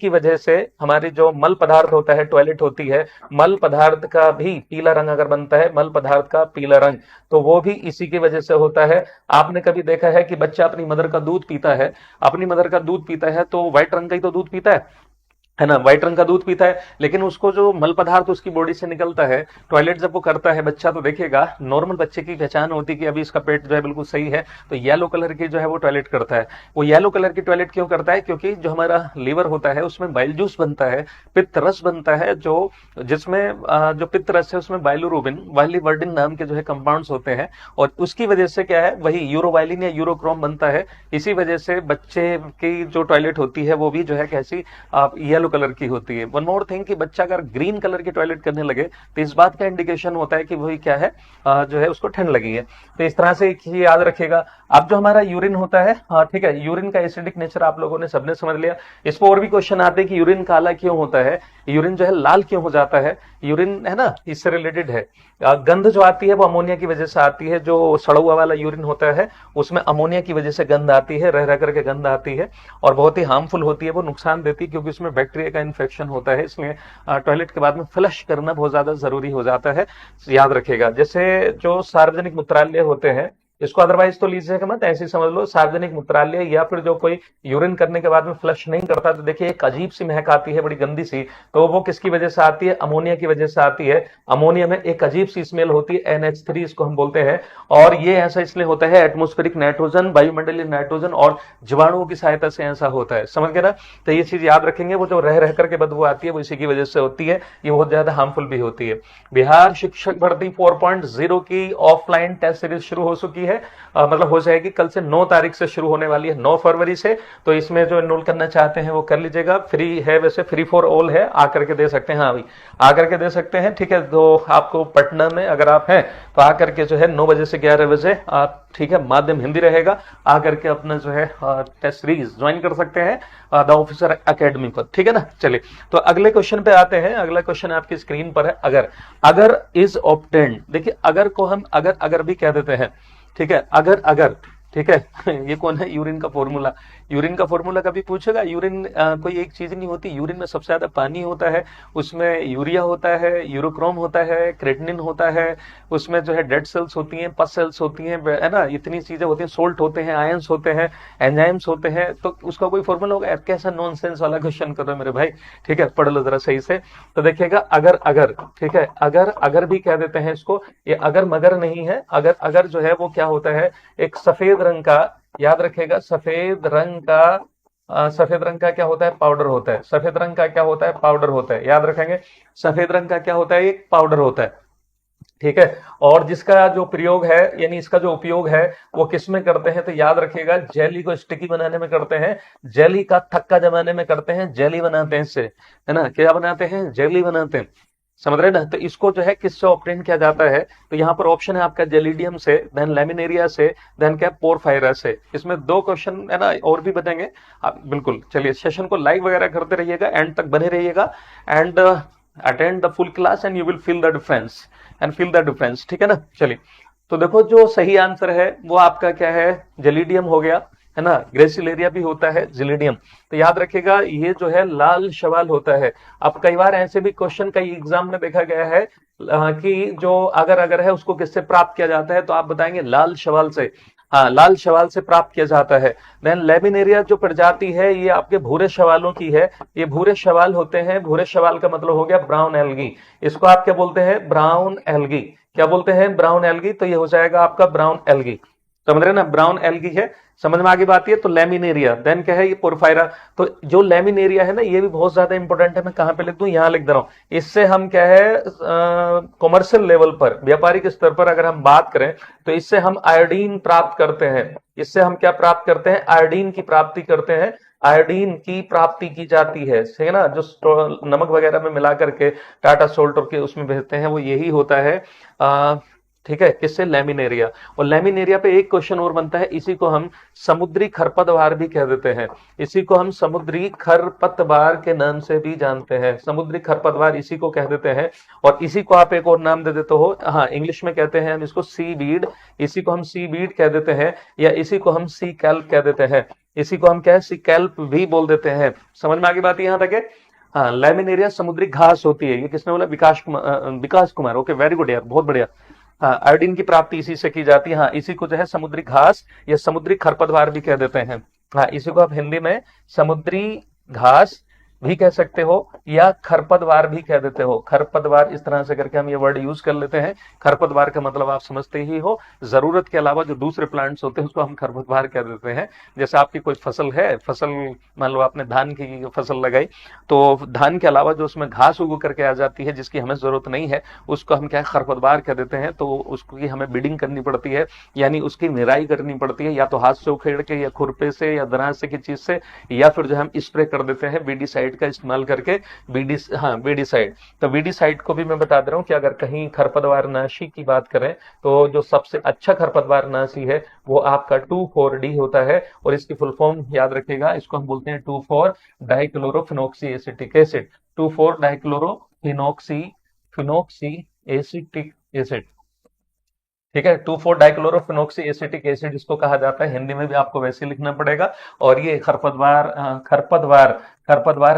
वजह से हमारी जो मल पदार्थ होता है, टॉयलेट होती है, मल पदार्थ का भी पीला रंग अगर बनता है, मल पदार्थ का पीला रंग, तो वो भी इसी की वजह से होता है। आपने कभी देखा है कि बच्चा अपनी मदर का दूध पीता है, अपनी मदर का दूध पीता है तो व्हाइट रंग का ही तो दूध पीता है, है ना, व्हाइट रंग का दूध पीता है, लेकिन उसको जो मल पदार्थ उसकी बॉडी से निकलता है, टॉयलेट जब वो करता है बच्चा, तो देखिएगा नॉर्मल बच्चे की पहचान होती है कि अभी इसका पेट जो है बिल्कुल सही है, तो येलो कलर की जो है वो टॉयलेट करता है। वो येलो कलर की टॉयलेट क्यों करता है? क्योंकि जो हमारा लीवर होता है उसमें बाइल जूस बनता है, पित्त रस बनता है, जो जिसमें जो पित्त रस है उसमें बाइलोरुबिन, वाइलिवर्डिन नाम के जो है कंपाउंड्स होते हैं, और उसकी वजह से क्या है, वही यूरोवाइलिन या यूरोक्रोम बनता है। इसी वजह से बच्चे की जो टॉयलेट होती है वो भी जो है कैसी, येलो कलर की होती है। वन मोर थिंग कि बच्चा अगर ग्रीन कलर की टॉयलेट करने लगे तो इस बात का इंडिकेशन होता है कि वही क्या है, जो है उसको ठंड लगी है। तो इस तरह से एक चीज याद रखिएगा। अब जो हमारा यूरिन होता है, हाँ ठीक है, यूरिन का एसिडिक नेचर आप लोगों ने सबने समझ लिया। इस पर और भी क्वेश्चन आते हैं कि यूरिन काला क्यों होता है, यूरिन जो है लाल क्यों हो जाता है। यूरिन है ना, इससे रिलेटेड है। गंध जो आती है वो अमोनिया की वजह से आती है। जो सड़ा हुआ वाला यूरिन होता है उसमें अमोनिया की वजह से गंध आती है, रह रह करके गंध आती है, और बहुत ही हार्मफुल होती है, वो नुकसान देती है, क्योंकि उसमें बैक्टीरिया का इन्फेक्शन होता है। इसलिए टॉयलेट के बाद में फ्लश करना बहुत ज्यादा जरूरी हो जाता है, याद रखेगा। जैसे जो सार्वजनिक मूत्रालय होते हैं, इसको अदरवाइज तो लीजिएगा मत, ऐसे ही समझ लो, सार्वजनिक मूत्रालय या फिर जो कोई यूरिन करने के बाद में फ्लश नहीं करता, तो देखिए एक अजीब सी महक आती है, बड़ी गंदी सी, तो वो किसकी वजह से आती है? अमोनिया की वजह से आती है। अमोनिया में एक अजीब सी स्मेल होती है, NH3 इसको हम बोलते हैं, और ये ऐसा इसलिए होता है, एटमोस्फेरिक नाइट्रोजन, वायुमंडलीय नाइट्रोजन और जीवाणुओं की सहायता से ऐसा होता है, समझ गए ना। तो ये चीज याद रखेंगे, वो जो रह रह करके बदबू आती है वो इसी की वजह से होती है, ये बहुत ज्यादा हार्मफुल भी होती है। बिहार शिक्षक भर्ती 4.0 की ऑफलाइन टेस्ट सीरीज शुरू हो चुकी है, मतलब हो जाएगी कल से, 9 तारीख से शुरू होने वाली है, 9 फरवरी से। तो इसमें जो एनरोल करना चाहते हैं वो कर लीजिएगा, फ्री है, वैसे फ्री फॉर ऑल है, आकर के दे सकते हैं। हाँ भाई, आकर के दे सकते हैं, ठीक है। तो आपको पटना में अगर आप हैं तो आकर के जो है 9 बजे से 11 बजे आप, ठीक है, माध्यम हिंदी रहेगा, आकर के अपना जो है टेस्ट सीरीज ज्वाइन कर सकते हैं द ऑफिसर एकेडमी पर, ठीक है ना। चलिए, तो अगले क्वेश्चन पे आते हैं। अगला क्वेश्चन आपकी स्क्रीन पर है, अगर। अगर इज ऑब्टेन्ड, देखिए अगर को हम अगर भी कह देते हैं, ठीक है, अगर, ठीक है। ये कौन है? यूरिन का फॉर्मूला। यूरिन का फॉर्मूला कभी पूछेगा? यूरिन कोई एक चीज नहीं होती, यूरिन में सबसे ज्यादा पानी होता है, उसमें यूरिया होता है, यूरोक्रोम होता है, क्रेटिनिन होता है, उसमें जो है डेड सेल्स होती हैं, पस सेल्स होती हैं, है ना, इतनी चीजें होती हैं, सोल्ट होते हैं, आयंस होते हैं, एंजाइम्स होते हैं, तो उसका कोई फॉर्मूला होगा? कैसा नॉनसेंस वाला क्वेश्चन कर रहे हो मेरे भाई, ठीक है, पढ़ लो जरा सही से। तो देखिएगा, अगर, ठीक है, अगर भी कह देते हैं इसको, ये अगर मगर नहीं है। अगर जो है वो क्या होता है, एक सफेद रंग का, याद रखेगा, सफेद रंग का क्या होता है? पाउडर होता है। सफेद रंग का क्या होता है? पाउडर होता है, याद रखेंगे। सफेद रंग का क्या होता है? एक पाउडर होता है, ठीक है। और जिसका जो प्रयोग है, यानी इसका जो उपयोग है, वो किस में करते हैं? तो याद रखिएगा, जेली को स्टिकी बनाने में करते हैं, जेली का थक्का जमाने में करते हैं, जेली बनाते हैं इससे, है ना। क्या बनाते हैं? जेली बनाते हैं, समझ रहे ना। तो इसको जो है किससे ऑब्टेन किया जाता है? तो यहाँ पर ऑप्शन है आपका जेलिडियम से, देन लेमिनेरिया से, देन क्या, पोरफायरा से। इसमें 2 क्वेश्चन है ना, और भी बनेंगे आप, बिल्कुल। चलिए, सेशन को लाइक वगैरह करते रहिएगा, एंड तक बने रहिएगा, and attend the full class and you will feel the difference, ठीक है ना। चलिए, तो देखो, जो सही आंसर है वो आपका क्या है? जेलिडियम हो गया, है ना। ग्रेसिलेरिया भी होता है, जेलिडियम। तो याद रखिएगा, ये जो है लाल शवाल होता है। अब कई बार ऐसे भी क्वेश्चन कई एग्जाम में देखा गया है कि जो अगर है उसको किससे प्राप्त किया जाता है, तो आप बताएंगे लाल शवाल से। हाँ, लाल शवाल से प्राप्त किया जाता है। देन लेमिनेरिया जो प्रजाति है, ये आपके भूरे शवालों की है। ये भूरे शवाल होते हैं, भूरे शवाल का मतलब हो गया ब्राउन एल्गी। इसको आप क्या बोलते हैं? Brown algae. क्या बोलते हैं? Brown algae. तो ये हो जाएगा आपका ब्राउन एल्गी, समझ रहे ना, ब्राउन एल्गी है। समझ में आगे बात? ये तो लेमिनेरिया, देन क्या है? ये पोरफायरा। तो जो लेमिनेरिया है ना, ये भी बहुत ज्यादा इंपॉर्टेंट है। मैं कहां पे लिख दूं? यहां लिख दे रहा हूं। इससे हम क्या है, कॉमर्शियल लेवल पर, व्यापारिक स्तर पर अगर हम बात करें, तो इससे हम आयोडीन प्राप्त करते हैं। इससे हम क्या प्राप्त करते हैं? आयोडीन की प्राप्ति करते हैं। आयोडीन की प्राप्ति की जाती है, ठीक है ना। जो नमक वगैरह में मिला करके टाटा सोल्ट के उसमें भेजते हैं, वो यही होता है, ठीक है। किससे? लेमिनेरिया। और लेमिनेरिया पे एक क्वेश्चन और बनता है, इसी को हम समुद्री खरपतवार भी कह देते हैं। इसी को हम समुद्री खरपतवार के नाम से भी जानते हैं, समुद्री खरपतवार इसी को कह देते हैं। और इसी को आप एक और नाम दे देते हो, हाँ, इंग्लिश में कहते हैं हम इसको सी बीड। इसी को हम सी बीड कह देते हैं, या इसी को हम सी कैल्प कह देते हैं। इसी को हम क्या है? सी कैल्प भी बोल देते हैं। समझ में आगे बात यहां तक है? हाँ, लेमिनेरिया समुद्री घास होती है। ये किसने बोला? विकास कुमार। ओके, वेरी गुड यार, बहुत बढ़िया। हाँ, आयोडीन की प्राप्ति इसी से की जाती है। हाँ, इसी को जो है समुद्री घास या समुद्री खरपतवार भी कह देते हैं। हाँ, इसी को आप हिंदी में समुद्री घास भी कह सकते हो या खरपतवार भी कह देते हो। खरपतवार इस तरह से करके हम ये वर्ड यूज कर लेते हैं। खरपतवार का मतलब आप समझते ही हो, जरूरत के अलावा जो दूसरे प्लांट्स होते हैं उसको हम खरपतवार कह देते हैं। जैसे आपकी कोई फसल है, फसल मान लो आपने धान की फसल लगाई, तो धान के अलावा जो उसमें घास उग करके आ जाती है जिसकी हमें जरूरत नहीं है, उसको हम क्या खरपतवार कह देते हैं। तो उसकी हमें बीडिंग करनी पड़ती है, यानी उसकी निराई करनी पड़ती है, या तो हाथ से उखेड़ के या खुरपे से या दराज से की चीज से, या फिर जो हम स्प्रे कर देते हैं बीडीसाइड का इस्तेमाल करके। बीडीसाइड, तो बीडीसाइड को भी मैं बता दे रहा हूं कि अगर कहीं खरपतवार नाशी की बात करें तो जो सबसे अच्छा खरपतवार नाशी है वो आपका 2,4-D होता है। और इसकी फुल फॉर्म याद रखिएगा, इसको हम बोलते हैं 2,4 dichlorophenoxy acetic acid. 2,4 dichlorophenoxy phenoxy acetic acid, ठीक है। 2,4 डाइक्लोरोफिनॉक्सी एसिटिक एसिड इसको कहा जाता है। हिंदी में भी आपको वैसे लिखना पड़ेगा। और ये खरपतवार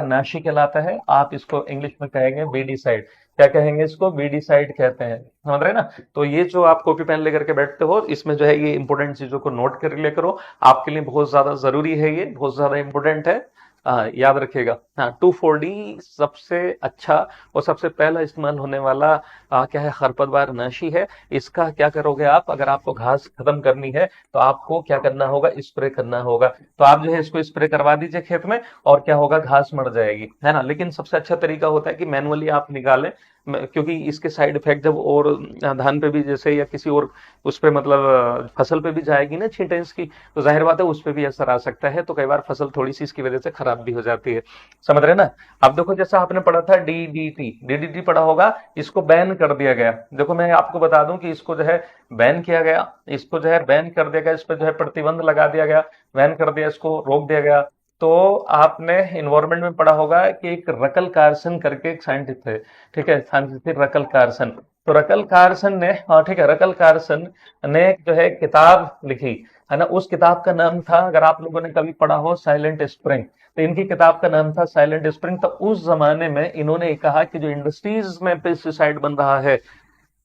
नाशी कहलाता है। आप इसको इंग्लिश में कहेंगे बीडीसाइड। क्या कहेंगे इसको? बीडीसाइड कहते हैं, समझ रहे हैं ना। तो ये जो आप कॉपी पेन लेकर के बैठते हो, इसमें जो है ये इंपोर्टेंट चीजों को नोट कर लिया करो। आपके लिए बहुत ज्यादा जरूरी है, ये बहुत ज्यादा इंपोर्टेंट है। याद रखिएगा। हाँ, 2,4-D सबसे अच्छा और सबसे पहला इस्तेमाल होने वाला क्या है, खरपतवार नाशी है। इसका क्या करोगे आप, अगर आपको घास खत्म करनी है तो आपको क्या करना होगा, स्प्रे करना होगा। तो आप जो है इसको स्प्रे करवा दीजिए खेत में, और क्या होगा, घास मर जाएगी, है ना। लेकिन सबसे अच्छा तरीका होता है कि मैनुअली आप निकालें, क्योंकि इसके साइड इफेक्ट जब और धान पे भी जैसे या किसी और उस पे मतलब फसल पे भी जाएगी ना छींटे इसकी, तो जाहिर बात है उस पे भी असर आ सकता है। तो कई बार फसल थोड़ी सी इसकी वजह से खराब भी हो जाती है, समझ रहे ना। अब देखो जैसा आपने पढ़ा था डीडीटी, डीडीटी पढ़ा होगा, इसको बैन कर दिया गया। देखो मैं आपको बता दूं कि इसको जो है बैन किया गया, इसको जो है बैन कर दिया गया, इस पर जो है प्रतिबंध लगा दिया गया, बैन कर दिया, इसको रोक दिया गया। तो आपने इन्वायरमेंट में पढ़ा होगा कि एक रकल कार्सन करके एक साइंटिस्ट है, ठीक है, साइंटिस्ट रकल कार्सन। तो रकल कार्सन ने, हाँ ठीक है, रकल कार्सन ने जो है किताब लिखी, है ना। उस किताब का नाम था, अगर आप लोगों ने कभी पढ़ा हो, साइलेंट स्प्रिंग। तो इनकी किताब का नाम था साइलेंट स्प्रिंग। तो उस जमाने में इन्होंने कहा कि जो इंडस्ट्रीज में पेस्टिसाइड बन रहा है,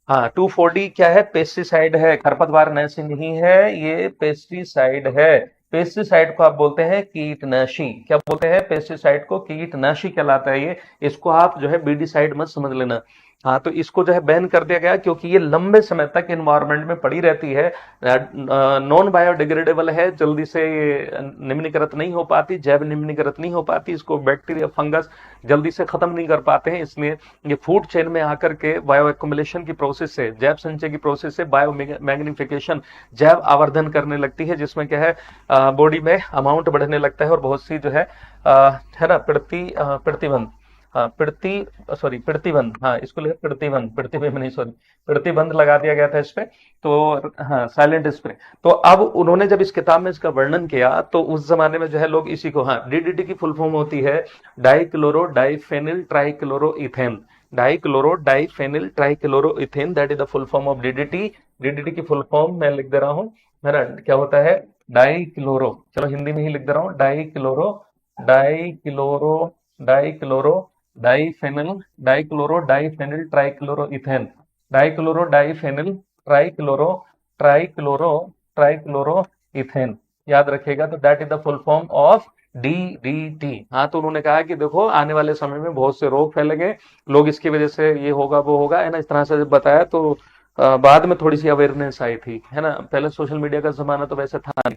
हाँ 2,4-D क्या है, पेस्टिसाइड है, खरपतवार नाशी नहीं है, ये पेस्टिसाइड है। पेस्टिसाइड को आप बोलते हैं कीटनाशी। क्या बोलते हैं? पेस्टिसाइड को कीटनाशी कहलाता है ये। इसको आप जो है बीडीसाइड मत समझ लेना। हाँ, तो इसको जो है बैन कर दिया गया क्योंकि ये लंबे समय तक एनवायरनमेंट में पड़ी रहती है, नॉन बायोडिग्रेडेबल है, जल्दी से ये निम्नीकृत नहीं हो पाती, जैव निम्नीकृत नहीं हो पाती, इसको बैक्टीरिया फंगस जल्दी से खत्म नहीं कर पाते हैं। इसलिए ये फूड चेन में आकर के बायो एक्युमुलेशन की प्रोसेस से, जैव संचय की प्रोसेस से बायो मैग्निफिकेशन, जैव आवर्धन करने लगती है, जिसमें क्या है बॉडी में अमाउंट बढ़ने लगता है और बहुत सी जो है ना प्रतिबंध, हाँ प्रतिबंध, हाँ इसको लिखे प्रतिबंध, प्रतिबंध नहीं, सॉरी, प्रतिबंध लगा दिया गया था इस पे। तो हाँ साइलेंट स्प्रे। तो अब उन्होंने जब इस किताब में इसका वर्णन किया तो उस जमाने में जो है लोग इसी को, हाँ डीडीटी की फुल फॉर्म होती है dichloro diphenyl trichloro ethane. Dichloro diphenyl trichloro ethane, that is the full form of DDT. DDT की फुल फॉर्म मैं लिख दे रहा हूँ, है ना, क्या होता है, डाइक्लोरो, चलो हिंदी में ही लिख दे रहा हूँ, dichloro dichloro dichloro diphenyl dichloro diphenyl trichloro ethane, dichloro diphenyl trichloro trichloro trichloro ethane. याद रखिएगा। तो that is the full form of DDT. हाँ, तो उन्होंने कहा कि देखो आने वाले समय में बहुत से रोग फैलेंगे, लोग इसकी वजह से ये होगा वो होगा, है ना, इस तरह से जब बताया तो बाद में थोड़ी सी अवेयरनेस आई थी, है ना। पहले सोशल मीडिया का जमाना तो वैसे था नहीं,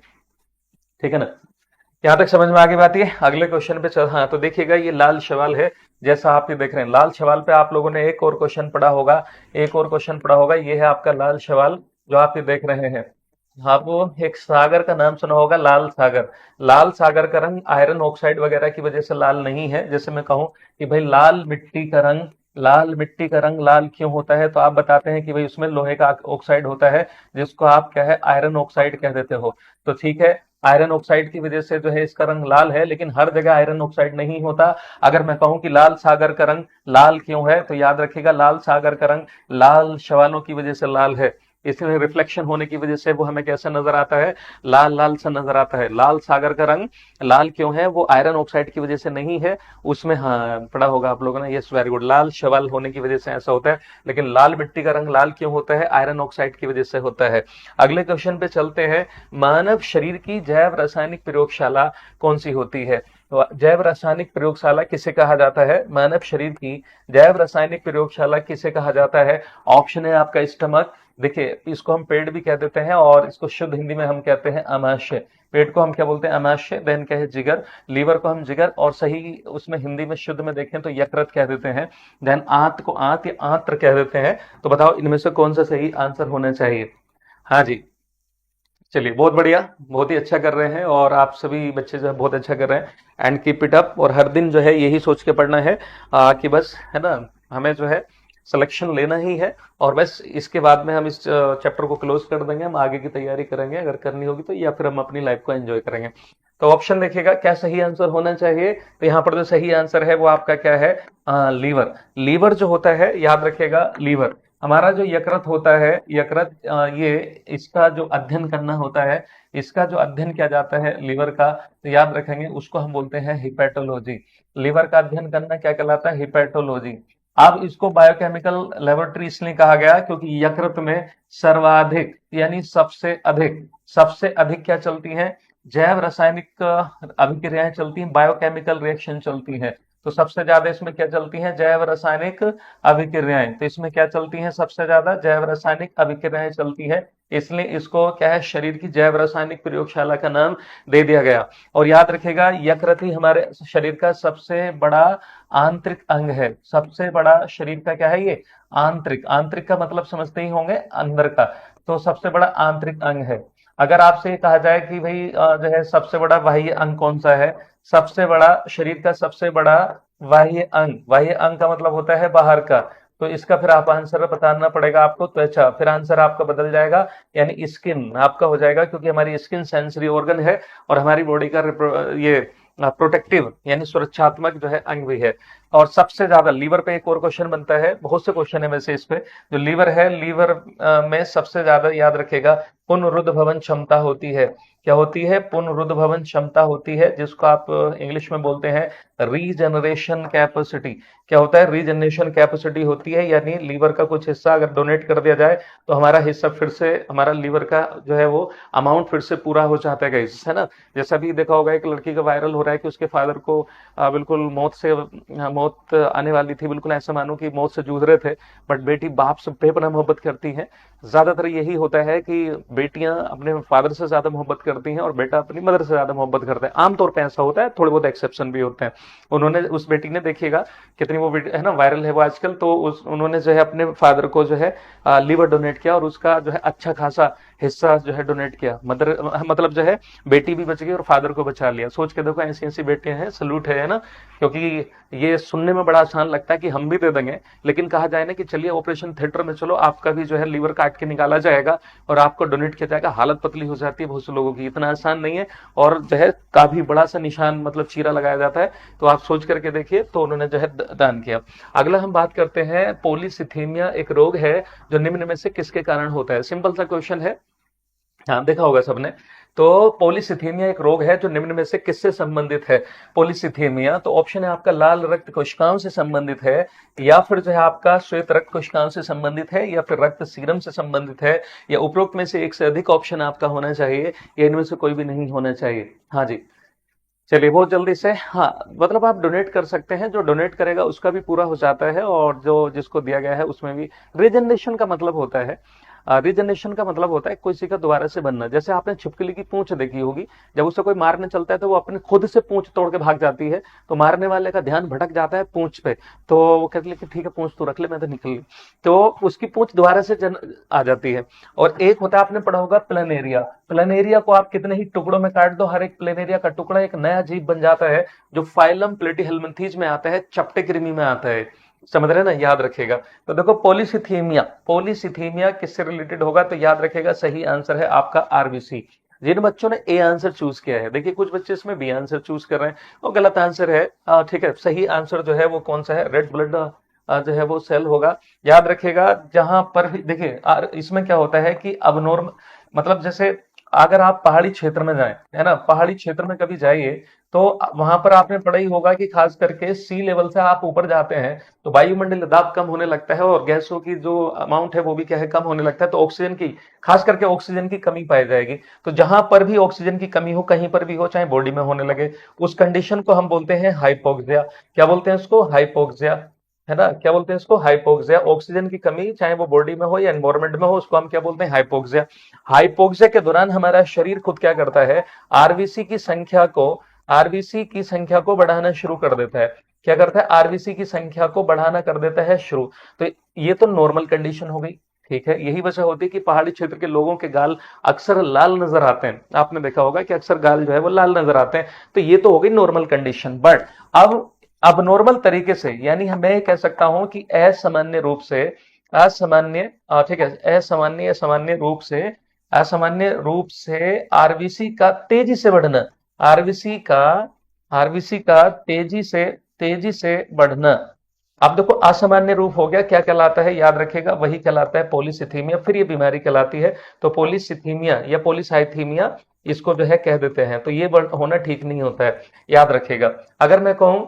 ठीक है ना। यहाँ तक समझ में आगे बात है। अगले क्वेश्चन पे चल, हाँ तो देखिएगा ये लाल सवाल है, जैसा आप ये देख रहे हैं लाल सवाल पे आप लोगों ने एक और क्वेश्चन पढ़ा होगा, एक और क्वेश्चन पढ़ा होगा, ये है आपका लाल सवाल जो आप ये देख रहे हैं। हाँ, वो एक सागर का नाम सुना होगा, लाल सागर। लाल सागर का रंग आयरन ऑक्साइड वगैरह की वजह से लाल नहीं है। जैसे मैं कहूँ कि भाई लाल मिट्टी का रंग, लाल मिट्टी का रंग लाल क्यों होता है, तो आप बताते हैं कि भाई उसमें लोहे का ऑक्साइड होता है, जिसको आप क्या है आयरन ऑक्साइड कह देते हो। तो ठीक है, आयरन ऑक्साइड की वजह से जो है इसका रंग लाल है, लेकिन हर जगह आयरन ऑक्साइड नहीं होता। अगर मैं कहूं कि लाल सागर का रंग लाल क्यों है, तो याद रखिएगा लाल सागर का रंग लाल शैवालों की वजह से लाल है। इसमें रिफ्लेक्शन होने की वजह से वो हमें कैसा नजर आता है, लाल लाल सा नजर आता है। लाल सागर का रंग लाल क्यों है, वो आयरन ऑक्साइड की वजह से नहीं है उसमें, हाँ पढ़ा होगा आप लोगों ने, यस वेरी गुड, लाल शैवाल होने की वजह से ऐसा होता है। लेकिन लाल मिट्टी का रंग लाल क्यों होता है, आयरन ऑक्साइड की वजह से होता है। अगले क्वेश्चन पे चलते हैं, मानव शरीर की जैव रासायनिक प्रयोगशाला कौन सी होती है। तो जैव रासायनिक प्रयोगशाला किसे कहा जाता है, मानव शरीर की जैव रासायनिक प्रयोगशाला किसे कहा जाता है। ऑप्शन है आपका स्टमक, देखिए इसको हम पेट भी कह देते हैं और इसको शुद्ध हिंदी में हम कहते हैं अमाशय। पेट को हम क्या बोलते हैं, अमाशय। देन क्या है, जिगर। लीवर को हम जिगर, और सही उसमें हिंदी में शुद्ध में देखें तो यकृत कह देते हैं। देन आंत को आंत या आंत्र कह देते हैं। तो बताओ इनमें से कौन सा सही आंसर होना चाहिए। हाँ जी, चलिए बहुत बढ़िया, बहुत ही अच्छा कर रहे हैं और आप सभी बच्चे जो है बहुत अच्छा कर रहे हैं। And keep it up. और हर दिन जो है यही सोच के पढ़ना है कि बस है ना, हमें जो है सिलेक्शन लेना ही है और बस इसके बाद में हम इस चैप्टर को क्लोज कर देंगे। हम आगे की तैयारी करेंगे अगर करनी होगी तो, या फिर हम अपनी लाइफ को एंजॉय करेंगे। तो ऑप्शन देखिएगा क्या सही आंसर होना चाहिए। तो यहाँ पर जो सही आंसर है वो आपका क्या है, लीवर। लीवर जो होता है, याद रखिएगा, लीवर हमारा जो यकृत होता है, यकृत ये इसका जो अध्ययन करना होता है, इसका जो अध्ययन किया जाता है लीवर का, तो याद रखेंगे उसको हम बोलते हैं हिपैटोलॉजी। लीवर का अध्ययन करना क्या कहलाता है, हिपैटोलॉजी। अब इसको बायोकेमिकल लेबोरेटरी इसलिए कहा गया क्योंकि यकृत में सर्वाधिक यानी सबसे अधिक क्या चलती हैं, जैव रासायनिक अभिक्रियाएं चलती हैं, बायोकेमिकल रिएक्शन चलती हैं। तो सबसे ज्यादा इसमें क्या चलती हैं, जैव रासायनिक अभिक्रियाएं। तो इसमें क्या चलती हैं, सबसे ज्यादा जैव रासायनिक अभिक्रियाएं चलती है, इसलिए इसको क्या है, शरीर की जैव रासायनिक प्रयोगशाला का नाम दे दिया गया। और याद रखिएगा यकृत ही हमारे शरीर का सबसे बड़ा आंतरिक अंग है। सबसे बड़ा शरीर का क्या है ये, आंतरिक। आंतरिक का मतलब समझते ही होंगे अंदर का, तो सबसे बड़ा आंतरिक अंग है। अगर आपसे कहा जाए कि भाई जो है सबसे बड़ा बाह्य अंग कौन सा है, सबसे बड़ा शरीर का सबसे बड़ा बाह्य अंग, बाह्य अंग का मतलब होता है बाहर का, तो इसका फिर आप आंसर बताना पड़ेगा आपको, त्वचा। फिर आंसर आपका बदल जाएगा, यानी स्किन आपका हो जाएगा, क्योंकि हमारी स्किन सेंसरी ऑर्गन है और हमारी बॉडी का ये प्रोटेक्टिव यानी सुरक्षात्मक जो है अंग भी है। और सबसे ज्यादा लीवर पे एक और क्वेश्चन बनता है, बहुत से क्वेश्चन है वैसे इस पे। जो लीवर है, लीवर में सबसे ज्यादा याद रखेगा पुनरुद्ध भवन क्षमता होती है। क्या होती है, पुनरुद्ध भवन क्षमता होती है, जिसको आप इंग्लिश में बोलते हैं रीजनरेशन कैपेसिटी। क्या होता है, रीजनरेशन कैपेसिटी होती है, यानी लीवर का कुछ हिस्सा अगर डोनेट कर दिया जाए तो हमारा हिस्सा फिर से, हमारा लीवर का जो है वो अमाउंट फिर से पूरा हो जाता है गाइस, है ना। जैसा भी देखा होगा एक लड़की का वायरल हो रहा है कि उसके फादर को बिल्कुल मौत आने वाली थी, बिल्कुल ऐसा मानो कि मौत से जूझ रहे थे, बट बेटी बाप से बेपनाह मोहब्बत करती है। ज्यादातर यही होता है कि बेटियां अपने फादर से ज्यादा मोहब्बत करती हैं और बेटा अपनी मदर से ज्यादा मोहब्बत करता है। आमतौर पे ऐसा होता है, थोड़े बहुत एक्सेप्शन भी होते हैं। उन्होंने, उस बेटी ने, देखिएगा कितनी वो है ना वायरल है वो आजकल, तो उन्होंने जो है अपने फादर को जो है लीवर डोनेट किया और उसका जो है अच्छा खासा हिस्सा जो है डोनेट किया। मदर मतलब जो है बेटी भी बच गई और फादर को बचा लिया। सोच के देखो, ऐसी ऐसी बेटियां हैं, सलूट है ना। क्योंकि ये सुनने में बड़ा आसान लगता है कि हम भी दे देंगे, लेकिन कहा जाए ना कि चलिए ऑपरेशन थिएटर में चलो, आपका भी जो है लीवर काट के निकाला जाएगा और आपको डोनेट किया जाएगा, हालत पतली हो जाती है बहुत से लोगों की। इतना आसान नहीं है और जो है काफी बड़ा सा निशान मतलब चीरा लगाया जाता है। तो आप सोच करके देखिए, तो उन्होंने जो है दान किया। अगला हम बात करते हैं, पॉलीसिथीमिया एक रोग है जो निम्न में से किसके कारण होता है। सिंपल सा क्वेश्चन है, हाँ देखा होगा सबने। तो पॉलीसिथीमिया एक रोग है जो निम्न में से किससे संबंधित है। पॉलीसिथीमिया, तो ऑप्शन है आपका लाल रक्त कोशिकाओं से संबंधित है, या फिर जो है आपका श्वेत रक्त कोशिकाओं से संबंधित है, या फिर रक्त सीरम से संबंधित है, या उपरोक्त में से एक से अधिक ऑप्शन आपका होना चाहिए, या इनमें से कोई भी नहीं होना चाहिए। हाँ जी, चलिए बहुत जल्दी से। हाँ मतलब आप डोनेट कर सकते हैं, जो डोनेट करेगा उसका भी पूरा हो जाता है और जो जिसको दिया गया है उसमें भी। रिजनरेशन का मतलब होता है, रिजनरेशन का मतलब होता है किसी का दोबारा से बनना। जैसे आपने छिपकली की पूंछ देखी होगी, जब उसे कोई मारने चलता है तो वो अपने खुद से पूंछ तोड़ के भाग जाती है, तो मारने वाले का ध्यान भटक जाता है पूंछ पे, तो वो कहती है कि ठीक है पूंछ तू रख ले, मैं तो निकल ली, तो उसकी पूंछ दोबारा से आ जाती है। और एक होता है, आपने पढ़ा होगा प्लेनेरिया। प्लेनेरिया को आप कितने ही टुकड़ों में काट दो, हर एक प्लेनेरिया का टुकड़ा एक नया जीव बन जाता है, जो फाइलम प्लेटीहेल्मिन्थीज में आता है, चपटे कृमि में आता है। समझ रहे ना, याद रखेगा। तो देखो पॉलीसिथीमिया, पॉलीसिथीमिया किससे रिलेटेड होगा, तो याद रखेगा सही आंसर है आपका आरबीसी। जिन बच्चों ने ए आंसर चूज किया है, देखिए कुछ बच्चे इसमें बी आंसर चूज कर रहे हैं, वो गलत आंसर है। ठीक है, सही आंसर जो है वो कौन सा है, रेड ब्लड जो है वो सेल होगा। याद रखिएगा जहां पर भी देखिए इसमें क्या होता है कि अब नॉर्म मतलब जैसे अगर आप पहाड़ी क्षेत्र में जाएं, है ना, पहाड़ी क्षेत्र में कभी जाइए तो वहां पर आपने पढ़ा ही होगा कि खास करके सी लेवल से आप ऊपर जाते हैं तो वायुमंडलीय दाब कम होने लगता है और गैसों की जो अमाउंट है वो भी क्या है, कम होने लगता है। तो ऑक्सीजन की, खास करके ऑक्सीजन की कमी पाई जाएगी। तो जहां पर भी ऑक्सीजन की कमी हो, कहीं पर भी हो, चाहे बॉडी में होने लगे, उस कंडीशन को हम बोलते हैं हाइपोक्सिया। क्या बोलते हैं इसको? हाइपोक्सिया, है ना। क्या बोलते हैं इसको? हाइपोक्सिया। ऑक्सीजन की कमी चाहे वो बॉडी में हो या एनवायरमेंट में हो, उसको हम क्या बोलते हैं? हाइपोक्सिया। हाइपोक्सिया के दौरान हमारा शरीर खुद क्या करता है? आरबीसी की संख्या को आरबीसी की संख्या को बढ़ाना शुरू कर देता है। क्या करता है? आरबीसी की संख्या को बढ़ाना कर देता है शुरू। तो ये तो नॉर्मल कंडीशन हो गई, ठीक है। यही वजह होती है कि पहाड़ी क्षेत्र के लोगों के गाल अक्सर लाल नजर आते हैं। आपने देखा होगा कि अक्सर गाल जो है वो लाल नजर आते हैं। तो ये तो हो गई नॉर्मल कंडीशन। बट अब नॉर्मल तरीके से, यानी मैं कह सकता हूं कि असामान्य रूप से, असामान्य ठीक है, असामान्य रूप से आरबीसी का तेजी से बढ़ना, आरबीसी का आरबीसी का तेजी से बढ़ना। अब देखो असामान्य रूप हो गया, क्या कहलाता है? याद रखेगा, वही कहलाता है पॉलीसिथीमिया। फिर ये बीमारी कहलाती है। तो पॉलीसिथीमिया या पॉलीसाइथीमिया इसको जो है कह देते हैं। तो ये होना ठीक नहीं होता है, याद रखेगा। अगर मैं कहूं,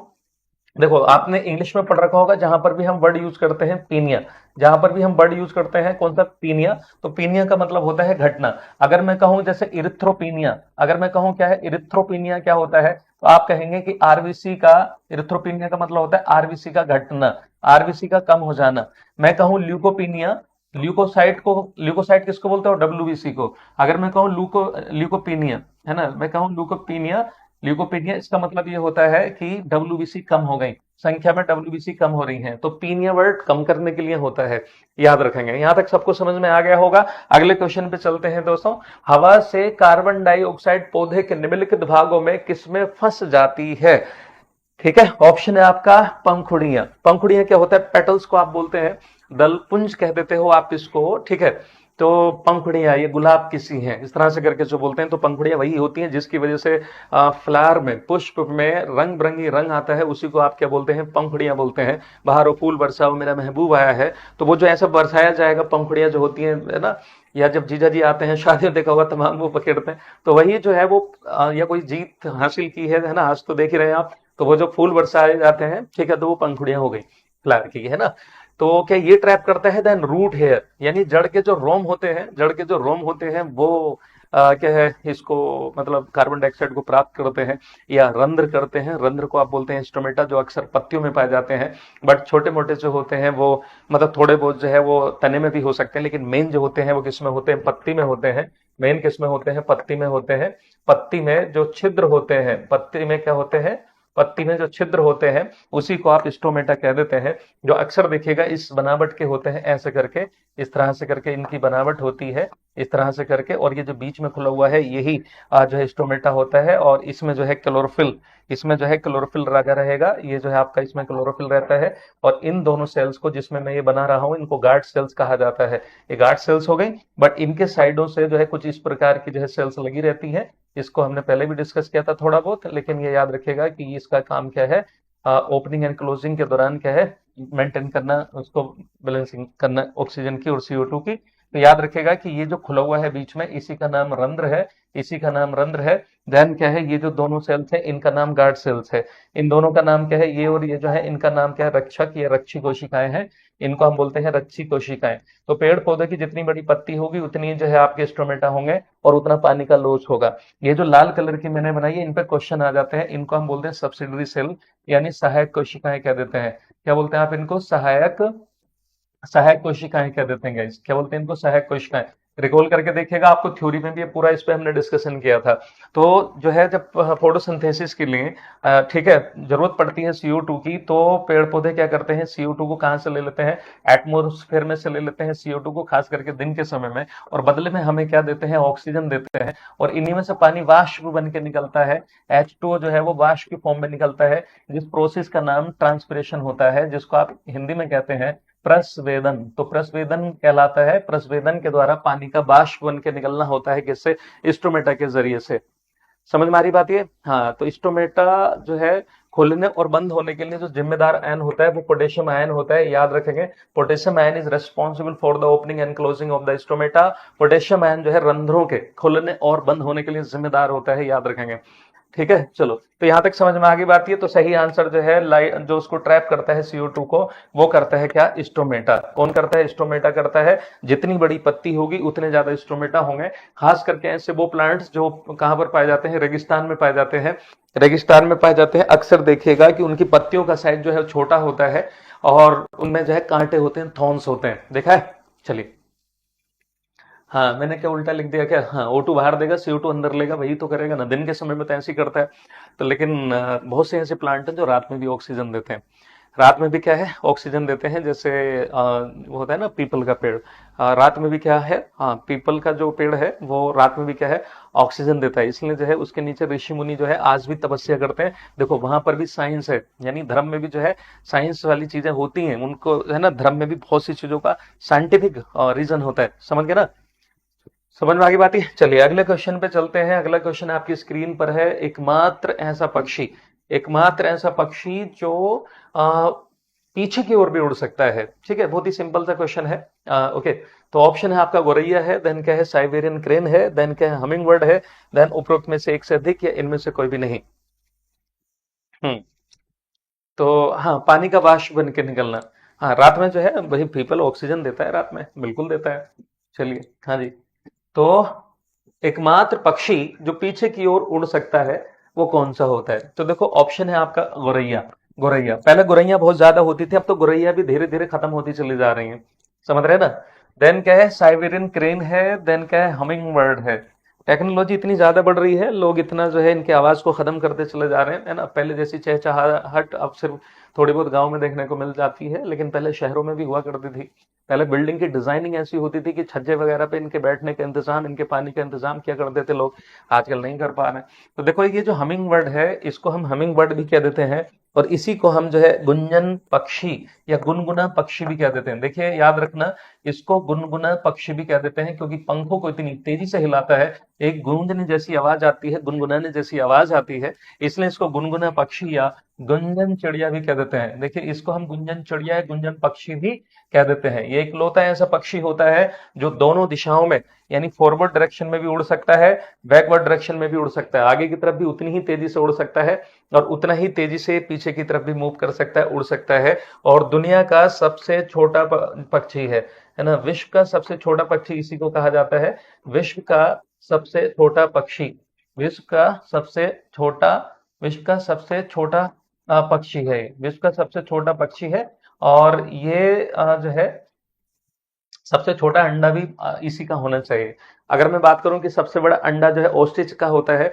देखो आपने इंग्लिश में पढ़ रखा होगा, जहां पर भी हम वर्ड यूज करते हैं पीनिया, जहां पर भी हम वर्ड यूज करते हैं कौन सा? पीनिया। तो पीनिया का मतलब होता है घटना। अगर मैं कहूं जैसे इरिथ्रोपीनिया, अगर मैं कहूं क्या है इरिथ्रोपीनिया, क्या होता है? तो आप कहेंगे कि आरबीसी का, इरिथ्रोपीनिया का मतलब होता है आरबीसी का घटना, आरबीसी का कम हो जाना। मैं कहूं ल्यूकोपीनिया, ल्यूकोसाइट किसको बोलते हो? डब्ल्यूबीसी को। अगर मैं कहूं ल्यूकोपीनिया, है ना, मैं कहूं ल्यूकोपीनिया, ल्यूकोपीनिया, इसका मतलब ये होता है कि डब्ल्यूबीसी कम हो गई, संख्या में डब्ल्यूबीसी कम हो रही है। तो पीनिया वर्ड कम करने के लिए होता है, याद रखेंगे। यहां तक सबको समझ में आ गया होगा। अगले क्वेश्चन पे चलते हैं दोस्तों। हवा से कार्बन डाइऑक्साइड पौधे के निम्नलिखित भागों में किसमें फंस जाती है? ठीक है, ऑप्शन है आपका पंखुड़ियां। पंखुड़ियां क्या होता है? पेटल्स को आप बोलते हैं, दलपुंज कह देते हो आप इसको, ठीक है। तो पंखुड़ियां ये गुलाब की सी हैं, इस तरह से करके जो बोलते हैं। तो पंखुड़ियां वही होती हैं जिसकी वजह से फ्लावर में, पुष्प में रंग बिरंगी रंग आता है, उसी को आप क्या बोलते हैं? पंखुड़ियां बोलते हैं। बहारो फूल बरसाओ मेरा महबूब आया है, तो वो जो ऐसा बरसाया जाएगा, पंखुड़ियां जो होती हैं, है ना। या जब जीजा जी आते हैं शादी में, देखा होगा तमाम वो पकड़ते हैं। तो वही जो है वो या कोई जीत हासिल की है ना, आज तो देख ही रहे हैं आप। तो वो जो फूल बरसाए जाते हैं, ठीक है, तो वो पंखुड़ियां हो गई फ्लावर की, है ना। तो क्या ये ट्रैप करता है? देन रूट हेयर, यानी जड़ के जो रोम होते हैं, जड़ के जो रोम होते हैं वो क्या है, इसको मतलब कार्बन डाइऑक्साइड को प्राप्त करते हैं या रंध्र करते हैं। रंध्र को आप बोलते हैं स्टोमेटा, जो अक्सर पत्तियों में पाए जाते हैं। बट छोटे मोटे जो होते हैं वो मतलब थोड़े बहुत जो है वो तने में भी हो सकते हैं, लेकिन मेन जो होते हैं वो किस में होते हैं? पत्ती में होते हैं। मेन किस में होते हैं? पत्ती में होते हैं। पत्ती में जो छिद्र होते हैं, पत्ती में क्या होते हैं? पत्ती में जो छिद्र होते हैं उसी को आप स्टोमेटा कह देते हैं। जो अक्सर देखिएगा इस बनावट के होते हैं, ऐसे करके, इस तरह से करके इनकी बनावट होती है, इस तरह से करके। और ये जो बीच में खुला हुआ है यही जो है स्टोमेटा होता है। और इसमें जो है क्लोरोफिल, इसमें जो है क्लोरोफिल लगा रहेगा, ये जो है आपका इसमें क्लोरोफिल रहता है। और इन दोनों सेल्स को जिसमें मैं ये बना रहा हूं, इनको गार्ड सेल्स कहा जाता है। ये गार्ड सेल्स हो गई। बट इनके साइडों से जो है कुछ इस प्रकार की जो है सेल्स लगी रहती है। इसको हमने पहले भी डिस्कस किया था थोड़ा बहुत, लेकिन ये याद रखेगा कि इसका काम क्या है? ओपनिंग एंड क्लोजिंग के दौरान क्या है? मेंटेन करना, उसको बैलेंसिंग करना ऑक्सीजन की और CO2 की। तो याद रखेगा कि ये जो खुला हुआ है बीच में, इसी का नाम रंध्र है, इसी का नाम रंध्र है। देन क्या है? ये जो दोनों सेल्स है इनका नाम गार्ड सेल्स है। इन दोनों का नाम क्या है? ये और ये जो है इनका नाम क्या है? रक्षक या रक्षी कोशिकाएं हैं। इनको हम बोलते हैं रक्षी कोशिकाएं। तो पेड़ पौधे की जितनी बड़ी पत्ती होगी उतनी जो है आपके स्टोमेटा होंगे और उतना पानी का लॉस होगा। ये जो लाल कलर की मैंने बनाई है, इन पे क्वेश्चन आ जाते हैं। इनको हम बोलते हैं सब्सिडरी सेल, यानी सहायक कोशिकाएं कह देते हैं। क्या बोलते हैं आप इनको? सहायक सहायक कोशिकाएं कह देते हैं गाइस। क्या बोलते हैं इनको? सहायक कोशिकाएं। रिकॉल करके देखिएगा, आपको थ्योरी में भी ये पूरा इस पे हमने डिस्कशन किया था। तो जो है जब फोटोसिंथेसिस के लिए ठीक है जरूरत पड़ती है CO2 की, तो पेड़ पौधे क्या करते हैं? CO2 को कहां से ले लेते हैं? एटमोस्फेयर में से ले लेते हैं CO2 को, खास करके दिन के समय में। और बदले में हमें क्या देते हैं? ऑक्सीजन देते हैं। और इन्हीं में से पानी वाष्प बन के निकलता है। H2O जो है वो वाष्प की फॉर्म में निकलता है, जिस प्रोसेस का नाम ट्रांसपिरेशन होता है, जिसको आप हिंदी में कहते हैं प्रस्वेदन। तो प्रस्वेदन कहलाता है। प्रस्वेदन के द्वारा पानी का वाष्प बन के निकलना होता है, किससे? स्टोमेटा के जरिए से। समझ में आ रही बात ये? हाँ, तो स्टोमेटा जो है खुलने और बंद होने के लिए जो जिम्मेदार आयन होता है वो पोटेशियम आयन होता है, याद रखेंगे। Potassium ion is responsible for the opening and closing of the stomata. Potassium ion जो है रंध्रों के खुलने और बंद होने के लिए जिम्मेदार होता है, याद रखेंगे। ठीक है, चलो तो यहां तक समझ में आ गई बात। ये तो सही आंसर जो है जो उसको ट्रैप करता है CO2 को, वो करता है क्या, स्टोमेटा। कौन करता है, स्टोमेटा करता है। जितनी बड़ी पत्ती होगी उतने ज्यादा स्टोमेटा होंगे। खास करके ऐसे वो प्लांट्स जो कहां पर पाए जाते हैं, रेगिस्तान में पाए जाते हैं। रेगिस्तान में पाए जाते हैं, अक्सर देखिएगा कि उनकी पत्तियों का साइज जो है छोटा होता है और उनमें जो है कांटे होते हैं, थॉर्न्स होते हैं, देखा है। चलिए, हाँ मैंने क्या उल्टा लिख दिया क्या, हाँ O2 बाहर देगा, CO2 अंदर लेगा, वही तो करेगा ना, दिन के समय में तो ऐसे ही करता है। तो लेकिन बहुत से ऐसे प्लांट हैं जो रात में भी ऑक्सीजन देते हैं। रात में भी क्या है, ऑक्सीजन देते हैं। जैसे वो होता है ना पीपल का पेड़, रात में भी क्या है, हाँ पीपल का जो पेड़ है वो रात में भी क्या है, ऑक्सीजन देता है। इसलिए जो है उसके नीचे ऋषि मुनि जो है आज भी तपस्या करते हैं। देखो वहां पर भी साइंस है, यानी धर्म में भी जो है साइंस वाली चीजें होती हैं, उनको है ना, धर्म में भी बहुत सी चीजों का साइंटिफिक रीजन होता है, समझ गए ना। समझ में आ गई बात है। चलिए अगले क्वेश्चन पे चलते हैं। अगला क्वेश्चन आपकी स्क्रीन पर है। एकमात्र ऐसा पक्षी, एकमात्र ऐसा पक्षी जो आ, पीछे की ओर भी उड़ सकता है। ठीक है, बहुत ही सिंपल सा क्वेश्चन है। ओके, तो ऑप्शन है आपका गोरैया है, देन क्या है, साइबेरियन क्रेन है, देन क्या है, हमिंग बर्ड है, देन उपरोक्त में से एक से अधिक या इनमें से कोई भी नहीं। हम्म तो हाँ, पानी का वाष्प बन के निकलना। हाँ, रात में जो है वही पीपल ऑक्सीजन देता है, रात में बिल्कुल देता है। चलिए, हाँ जी। तो एकमात्र पक्षी जो पीछे की ओर उड़ सकता है वो कौन सा होता है। तो देखो ऑप्शन है आपका गोरैया। गोरैया, पहले गोरैया बहुत ज्यादा होती थी, अब तो गोरैया भी धीरे धीरे खत्म होती चली जा रही हैं, समझ रहे हैं ना। देन क्या है, साइबेरियन क्रेन है, देन क्या है, हमिंग बर्ड है। टेक्नोलॉजी इतनी ज्यादा बढ़ रही है, लोग इतना जो है इनकी आवाज को खत्म करते चले जा रहे हैं, है ना। पहले जैसी चहचहाहट अब सिर्फ थोड़ी बहुत गांव में देखने को मिल जाती है, लेकिन पहले शहरों में भी हुआ करती थी। पहले बिल्डिंग की डिजाइनिंग ऐसी होती थी कि छज्जे वगैरह पे इनके बैठने का इंतजाम, इनके पानी का इंतजाम किया करते थे लोग, आजकल नहीं कर पा रहे। तो देखो ये जो हमिंग बर्ड है, इसको हम हमिंग बर्ड भी कह देते हैं, और इसी को हम जो है गुंजन पक्षी या गुनगुना पक्षी भी कह देते हैं। देखिए याद रखना, इसको गुनगुना पक्षी भी कह देते हैं क्योंकि पंखों को इतनी तेजी से हिलाता है, एक गूंजने जैसी आवाज आती है, गुनगुनाने जैसी आवाज आती है, इसलिए इसको गुनगुना पक्षी या गुंजन चिड़िया भी कह देते हैं। देखिए इसको हम गुंजन चिड़िया या गुंजन पक्षी भी कह देते हैं। ये इकलौता ऐसा पक्षी होता है जो दोनों दिशाओं में, यानी फॉरवर्ड डायरेक्शन में भी उड़ सकता है, बैकवर्ड डायरेक्शन में भी उड़ सकता है। आगे की तरफ भी उतनी ही तेजी से उड़ सकता है और उतना ही तेजी से पीछे की तरफ भी मूव कर सकता है, उड़ सकता है। और दुनिया का सबसे छोटा पक्षी है ना, विश्व का सबसे छोटा पक्षी इसी को कहा जाता है। विश्व का सबसे छोटा पक्षी, विश्व का सबसे छोटा, विश्व का सबसे छोटा पक्षी है, विश्व का सबसे छोटा पक्षी है। और ये जो है सबसे छोटा अंडा भी इसी का होना चाहिए। अगर मैं बात करूं कि सबसे बड़ा अंडा जो है ऑस्ट्रिच का होता है,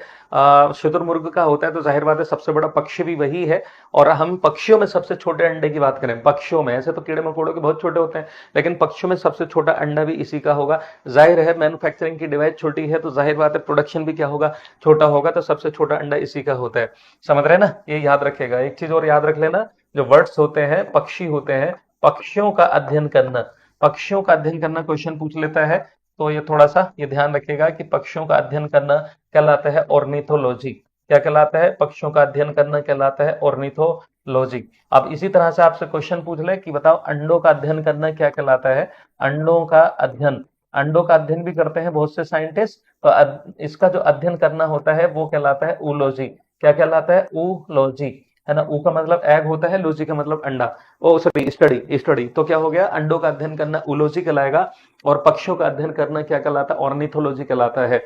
शुतुरमुर्ग का होता है, तो जाहिर बात है सबसे बड़ा पक्षी भी वही है। और हम पक्षियों में सबसे छोटे अंडे की बात करें, पक्षियों में, ऐसे तो कीड़े मकोड़ों के बहुत छोटे होते हैं, लेकिन पक्षियों में सबसे छोटा अंडा भी इसी का होगा। जाहिर है मैन्युफैक्चरिंग की डिवाइस छोटी है तो जाहिर बात है प्रोडक्शन भी क्या होगा, छोटा होगा, तो सबसे छोटा अंडा इसी का होता है। समझ रहे हैं ना, ये याद रखेगा। एक चीज और याद रख लेना, जो वर्ड्स होते हैं, पक्षी होते हैं, पक्षियों का अध्ययन करना, पक्षियों का अध्ययन करना क्वेश्चन पूछ लेता है, तो ये थोड़ा सा ये ध्यान रखिएगा कि पक्षियों का अध्ययन करना कहलाता है ऑर्निथोलॉजी। क्या कहलाता है, पक्षियों का अध्ययन करना कहलाता है ऑर्निथोलॉजी। अब इसी तरह से आपसे क्वेश्चन पूछ ले कि बताओ अंडों का अध्ययन करना क्या कहलाता है। अंडों का अध्ययन, अंडों का अध्ययन भी करते हैं बहुत से साइंटिस्ट, तो इसका जो अध्ययन करना होता है वो कहलाता है ऊलॉजी। क्या कहलाता है, ऊलॉजी, है ना। ऊ का मतलब एग होता है, लॉजी का मतलब अंडा, ओ सॉरी स्टडी, स्टडी। तो क्या हो गया, अंडों का अध्ययन करना ऊलॉजी कहलाएगा, और पक्षियों का अध्ययन करना क्या कहलाता है, ऑर्निथोलॉजी कहलाता है।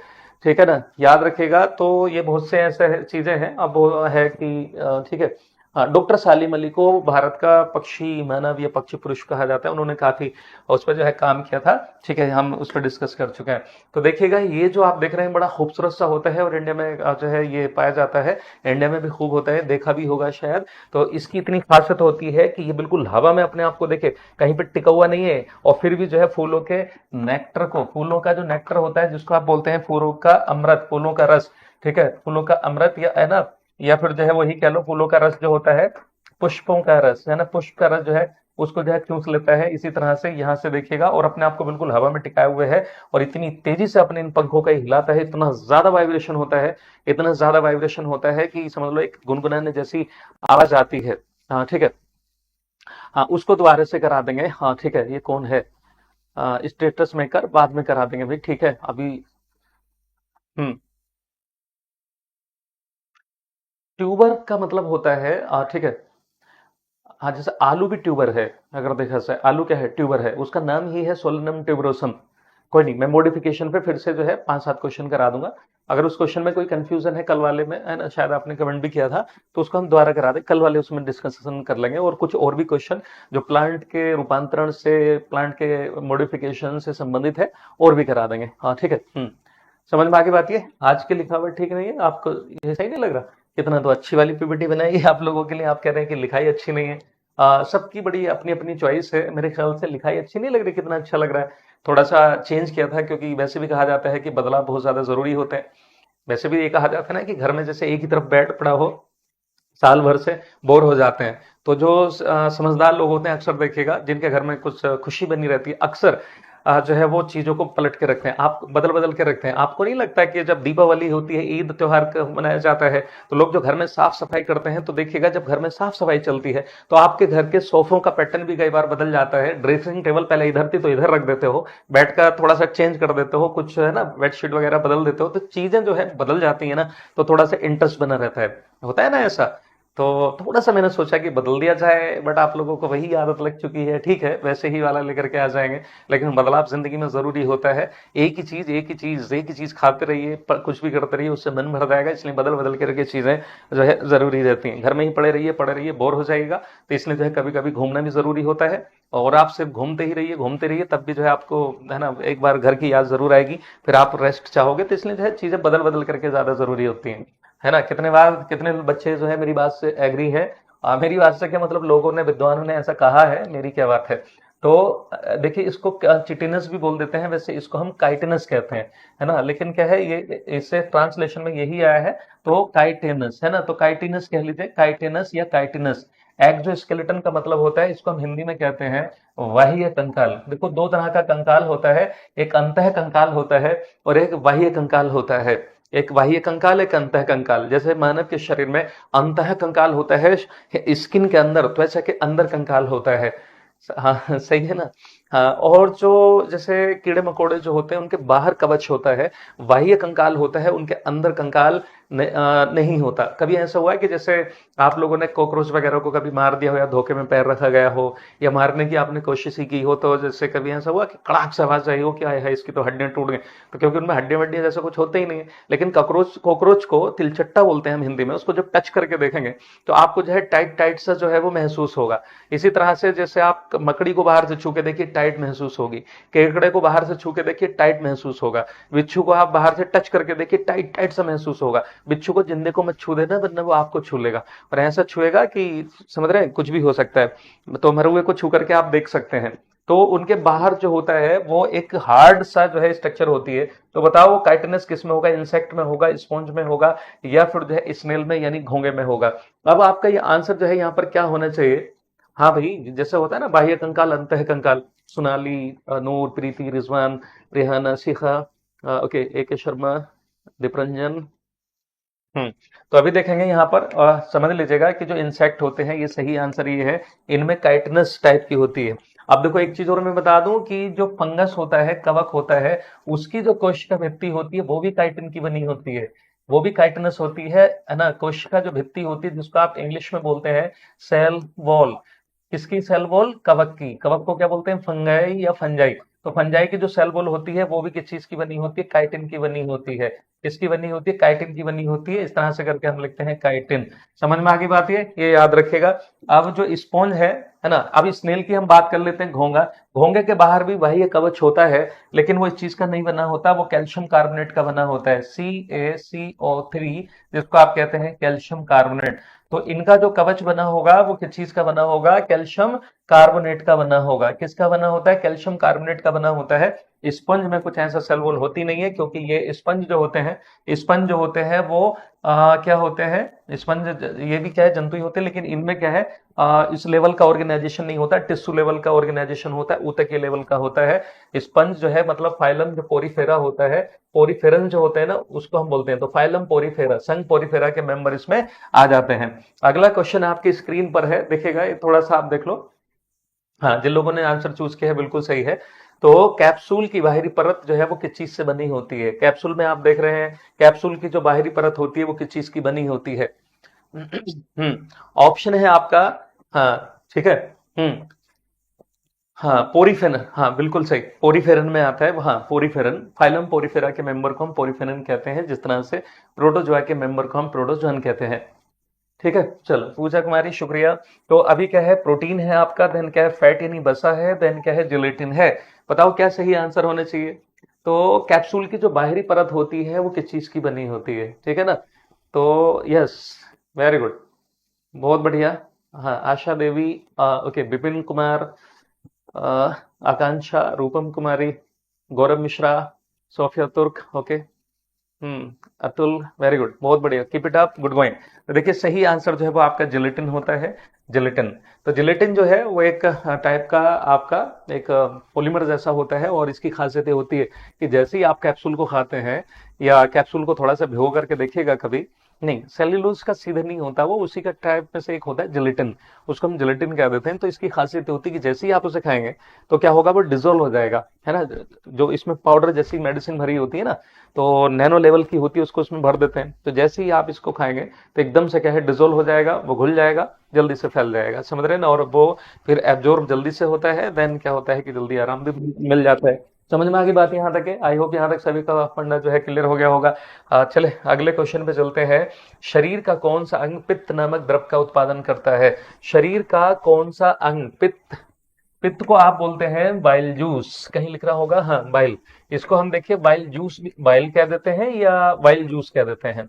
ठीक है ना, याद रखेगा। तो ये बहुत से ऐसे चीजें हैं। अब वो है कि ठीक है, हाँ, डॉक्टर सालिम अली को भारत का पक्षी मानव या पक्षी पुरुष कहा जाता है। उन्होंने काफी उस पर जो है काम किया था। ठीक है, हम उस पर डिस्कस कर चुके हैं। तो देखिएगा ये जो आप देख रहे हैं बड़ा खूबसूरत सा होता है, और इंडिया में जो है ये पाया जाता है, इंडिया में भी खूब होता है, देखा भी होगा शायद। तो इसकी इतनी खासियत होती है कि ये बिल्कुल हवा में अपने आप को देखे, कहीं पर टिका हुआ नहीं है, और फिर भी जो है फूलों के नेक्टर को, फूलों का जो नेक्टर होता है जिसको आप बोलते हैं फूलों का अमृत, फूलों का रस, ठीक है, फूलों का अमृत, या है ना, या फिर जो है वही कह लो फूलों का रस जो होता है, पुष्पों का रस, है ना, पुष्प का रस जो है उसको जो है चूस लेता है। इसी तरह से यहाँ से देखिएगा और अपने आप को बिल्कुल हवा में टिकाए हुए है और इतनी तेजी से अपने इन पंखों का हिलाता है, इतना ज्यादा वाइब्रेशन होता है, इतना ज्यादा वाइब्रेशन होता है कि समझ लो एक गुनगुनाने जैसी आवाज आती है। हाँ ठीक है। हाँ उसको दोबारा से करा देंगे। हाँ ठीक है, ये कौन है? स्टेटस मेकर बाद में करा देंगे भाई, ठीक है अभी। हम्म। ट्यूबर का मतलब होता है ठीक है। हाँ जैसे आलू भी ट्यूबर है, अगर देखा जाए आलू क्या है, ट्यूबर है, उसका नाम ही है सोलेनम ट्यूबरोसम। कोई नहीं, मैं मॉडिफिकेशन पे फिर से जो है 5-7 क्वेश्चन करा दूंगा। अगर उस क्वेश्चन में कोई कंफ्यूजन है कल वाले में, है ना, शायद आपने कमेंट भी किया था, तो उसको हम दोबारा करा दें, कल वाले उसमें डिस्कशन कर लेंगे। और कुछ और भी क्वेश्चन जो प्लांट के रूपांतरण से, प्लांट के मॉडिफिकेशन से संबंधित है, और भी करा देंगे। हाँ ठीक है। समझ में आगे बात। ये आज की लिखावट ठीक नहीं है आपको? ये सही नहीं लग रहा? कितना तो अच्छी वाली पीपीटी बनाई है आप लोगों के लिए, आप कह रहे हैं कि लिखाई अच्छी नहीं है। सबकी बड़ी अपनी अपनी चॉइस है, मेरे ख्याल से लिखाई अच्छी नहीं लग रही, कितना अच्छा लग रहा है। थोड़ा सा चेंज किया था, क्योंकि वैसे भी कहा जाता है कि बदलाव बहुत ज्यादा जरूरी होते हैं। वैसे भी ये कहा जाता है ना कि घर में जैसे एक ही तरफ बेड पड़ा हो, साल भर से बोर हो जाते हैं। तो जो समझदार लोग होते हैं, अक्सर देखिएगा जिनके घर में कुछ खुशी बनी रहती है, अक्सर जो है वो चीजों को पलट के रखते हैं, आप बदल बदल के रखते हैं। आपको नहीं लगता कि जब दीपावली होती है, ईद त्योहार मनाया जाता है, तो लोग जो घर में साफ सफाई करते हैं, तो देखिएगा जब घर में साफ सफाई चलती है तो आपके घर के सोफों का पैटर्न भी कई बार बदल जाता है। ड्रेसिंग टेबल पहले इधर थी तो इधर रख देते हो, बेड का थोड़ा सा चेंज कर देते हो, कुछ है ना बेडशीट वगैरह बदल देते हो, तो चीजें जो है बदल जाती है ना, तो थोड़ा सा इंटरेस्ट बना रहता है, होता है ना ऐसा। तो थोड़ा सा मैंने सोचा कि बदल दिया जाए, बट आप लोगों को वही आदत लग चुकी है, ठीक है वैसे ही वाला लेकर के आ जाएंगे। लेकिन बदलाव जिंदगी में जरूरी होता है। एक ही चीज एक ही चीज एक ही चीज खाते रहिए, कुछ भी करते रहिए, उससे मन भर जाएगा, इसलिए बदल बदल करके चीजें जो है जरूरी रहती हैं। घर में ही पड़े रहिए बोर हो जाएगा, तो इसलिए जो है कभी कभी घूमना भी जरूरी होता है। और आप सिर्फ घूमते रहिए, तब भी जो है आपको, है ना, एक बार घर की याद जरूर आएगी, फिर आप रेस्ट चाहोगे, तो इसलिए जो है चीजें बदल बदल करके ज्यादा जरूरी होती हैं, है ना। कितने बार कितने बच्चे जो है मेरी बात से एग्री है? मेरी बात से क्या मतलब, लोगों ने, विद्वानों ने ऐसा कहा है, मेरी क्या बात है। तो देखिए इसको चिटिनस भी बोल देते हैं, वैसे इसको हम काइटिनस कहते हैं, है ना। लेकिन क्या है, ये इससे ट्रांसलेशन में यही आया है, तो काइटिनस है ना, तो काइटिनस कह लीजिए, काइटिनस या काइटिनस। एक्सोस्केलेटन का मतलब होता है, इसको हम हिंदी में कहते हैं बाह्य कंकाल। देखो दो तरह का कंकाल होता है, एक अंतः कंकाल होता है और एक बाह्य कंकाल होता है। एक बाह्य कंकाल, एक अंतः कंकाल। जैसे मानव के शरीर में अंतः कंकाल होता है स्किन के अंदर, त्वचा के अंदर कंकाल होता है। हाँ सही है ना। हाँ, और जो जैसे कीड़े मकोड़े जो होते हैं उनके बाहर कवच होता है, बाह्य कंकाल होता है, उनके अंदर कंकाल नहीं होता। कभी ऐसा हुआ है कि जैसे आप लोगों ने कॉकरोच वगैरह को कभी मार दिया हो, या धोखे में पैर रखा गया हो, या मारने की आपने कोशिश ही की हो, तो जैसे कभी ऐसा हुआ कि कड़ाक से आवाज आई हो कि हाय हाय इसकी तो हड्डियां टूट गई, तो क्योंकि उनमें हड्डियां वड्डियां जैसा कुछ होते ही नहीं है। लेकिन कॉकरोच कॉकरोच को तिलचट्टा बोलते हैं हम हिंदी में, उसको जब टच करके देखेंगे तो आपको जो है टाइट टाइट सा जो है वो महसूस होगा। इसी तरह से जैसे आप मकड़ी को बाहर से छू के देखिए, टाइट महसूस होगी। केकड़े को बाहर से छू के देखिए, टाइट महसूस होगा। बिच्छू को आप बाहर से टच करके देखिए, टाइट टाइट सा महसूस होगा। बिच्छू को जिंदे को मत छू देना, वरना वो आपको छू लेगा, और ऐसा छुएगा कि समझ रहे हैं, कुछ भी हो सकता है। तो मरे हुए को छू करके आप देख सकते हैं। तो उनके बाहर जो होता है वो एक हार्ड सा जो है स्ट्रक्चर होती है। तो बताओ काइटिनस किस में होगा? इंसेक्ट में होगा, स्पॉन्ज में होगा, या फिर जो है स्नेल में यानी घोंगे में होगा? अब आपका ये आंसर जो है यहाँ पर क्या होना चाहिए? हाँ भाई, जैसे होता है ना बाह्य कंकाल, अंतः कंकाल। सोनाली, नूर, प्रीति, रिजवान, रेहाना, शिखा, ओके, AK शर्मा, दीपरंजन। तो अभी देखेंगे यहाँ पर, समझ लीजिएगा कि जो इंसेक्ट होते हैं, ये सही आंसर ये है, इनमें काइटनस टाइप की होती है। अब देखो एक चीज और मैं बता दूं कि जो फंगस होता है, कवक होता है, उसकी जो कोशिका भित्ति होती है वो भी काइटिन की बनी होती है, वो भी काइटनस होती है ना। कोशिका जो भित्ति होती है, जिसको आप इंग्लिश में बोलते हैं सेल वॉल। किसकी सेल वॉल? कवक की। कवक को क्या बोलते हैं? फंगाई या फंजाई। तो फंजाई की जो सेल वॉल होती है वो भी किस चीज की बनी होती है? काइटिन की बनी होती है। किसकी बनी होती है? काइटिन की बनी होती है। इस तरह से करके हम लिखते हैं काइटिन। समझ में आगे बात ये याद रखेगा। अब जो स्पॉन्ज है ना, अब स्नेल की हम बात कर लेते हैं, घोंगा। घोंगे के बाहर भी वही एक कवच होता है, लेकिन वो इस चीज का नहीं बना होता, वो कैल्शियम कार्बोनेट का बना होता है, CaCO3, जिसको आप कहते हैं कैल्शियम कार्बोनेट। तो इनका जो कवच बना होगा वो किस चीज का बना होगा? कैल्शियम कार्बोनेट का बना होगा। किसका बना होता है? कैल्शियम कार्बोनेट का बना होता है। स्पंज में कुछ ऐसा सेल वॉल होती नहीं है, क्योंकि ये स्पंज जो होते हैं वो क्या होते हैं, स्पंज ये भी क्या है, जंतु ही होते हैं, लेकिन इनमें क्या है, इस लेवल का ऑर्गेनाइजेशन नहीं होता, टिश्यू लेवल का ऑर्गेनाइजेशन होता है, ऊतक के लेवल का होता है। स्पंज जो है मतलब फाइलम जो पोरीफेरा होता है, पोरीफेरन जो होते हैं ना उसको हम बोलते हैं, तो फाइलम पोरीफेरा, संघ पोरीफेरा के मेंबर इसमें आ जाते हैं। अगला क्वेश्चन आपकी स्क्रीन पर है, देखिएगा, ये थोड़ा सा आप देख लो। हाँ, जिन लोगों ने आंसर चूज किया है बिल्कुल सही है। तो कैप्सूल की बाहरी परत जो है वो किस चीज से बनी होती है? कैप्सूल में आप देख रहे हैं, कैप्सूल की जो बाहरी परत होती है वो किस चीज की बनी होती है? ऑप्शन है आपका, हाँ ठीक है, हम्म, हाँ पोरीफेरन, हाँ बिल्कुल सही, पोरीफेरन में आता है, हाँ पोरीफेरन, फाइलम पोरीफेरा के मेंबर को हम पोरीफेरन कहते हैं, जिस तरह से प्रोटोजोआ के मेंबर को हम प्रोटोजोन कहते हैं। ठीक है, चलो पूजा कुमारी शुक्रिया। तो अभी क्या है, प्रोटीन है आपका, देन क्या है, फैट यानी वसा है, देन क्या है, जिलेटिन है। बताओ क्या सही आंसर होना चाहिए? तो कैप्सूल की जो बाहरी परत होती है वो किस चीज की बनी होती है, ठीक है ना? तो यस, वेरी गुड, बहुत बढ़िया। हाँ, आशा देवी, ओके, विपिन कुमार, आकांक्षा, रूपम कुमारी, गौरव मिश्रा, सोफिया तुर्क, ओके, अतुल, वेरी गुड, बहुत बढ़िया, keep it up, good going. तो देखिए सही आंसर जो है वो आपका जिलेटिन होता है, जिलेटिन। तो जिलेटिन जो है वो एक टाइप का आपका एक पॉलीमर जैसा होता है, और इसकी खासियत ये होती है कि जैसे ही आप कैप्सूल को खाते हैं या कैप्सूल को थोड़ा सा भिगो करके देखिएगा कभी, नहीं सेल्यूलोज का सीधे नहीं होता, वो उसी का टाइप में से एक होता है जिलेटिन, उसको हम जिलेटिन कह देते हैं। तो इसकी खासियत ये होती है कि जैसे ही आप उसे खाएंगे तो क्या होगा, वो डिजोल्व हो जाएगा, है ना? जो इसमें पाउडर जैसी मेडिसिन भरी होती है ना, तो नैनो लेवल की होती है, उसको उसमें भर देते हैं, तो जैसे ही आप इसको खाएंगे तो एकदम से क्या है, डिजोल्व हो जाएगा, वो घुल जाएगा, जल्दी से फैल जाएगा, समझ रहे हैं ना? और वो फिर एब्जॉर्ब जल्दी से होता है, देन क्या होता है कि जल्दी आराम भी मिल जाता है। समझ में आ गई बात यहाँ तक है? आई होप यहाँ तक सभी का फंडा जो है क्लियर हो गया होगा। चले अगले क्वेश्चन पे चलते हैं। शरीर का कौन सा अंग पित्त नामक द्रव का उत्पादन करता है? शरीर का कौन सा अंग पित्त, पित्त को आप बोलते हैं बाइल जूस, कहीं लिख रहा होगा, हाँ बाइल, इसको हम देखिए बाइल जूस भी बाइल कह देते हैं या बाइल जूस कह देते हैं?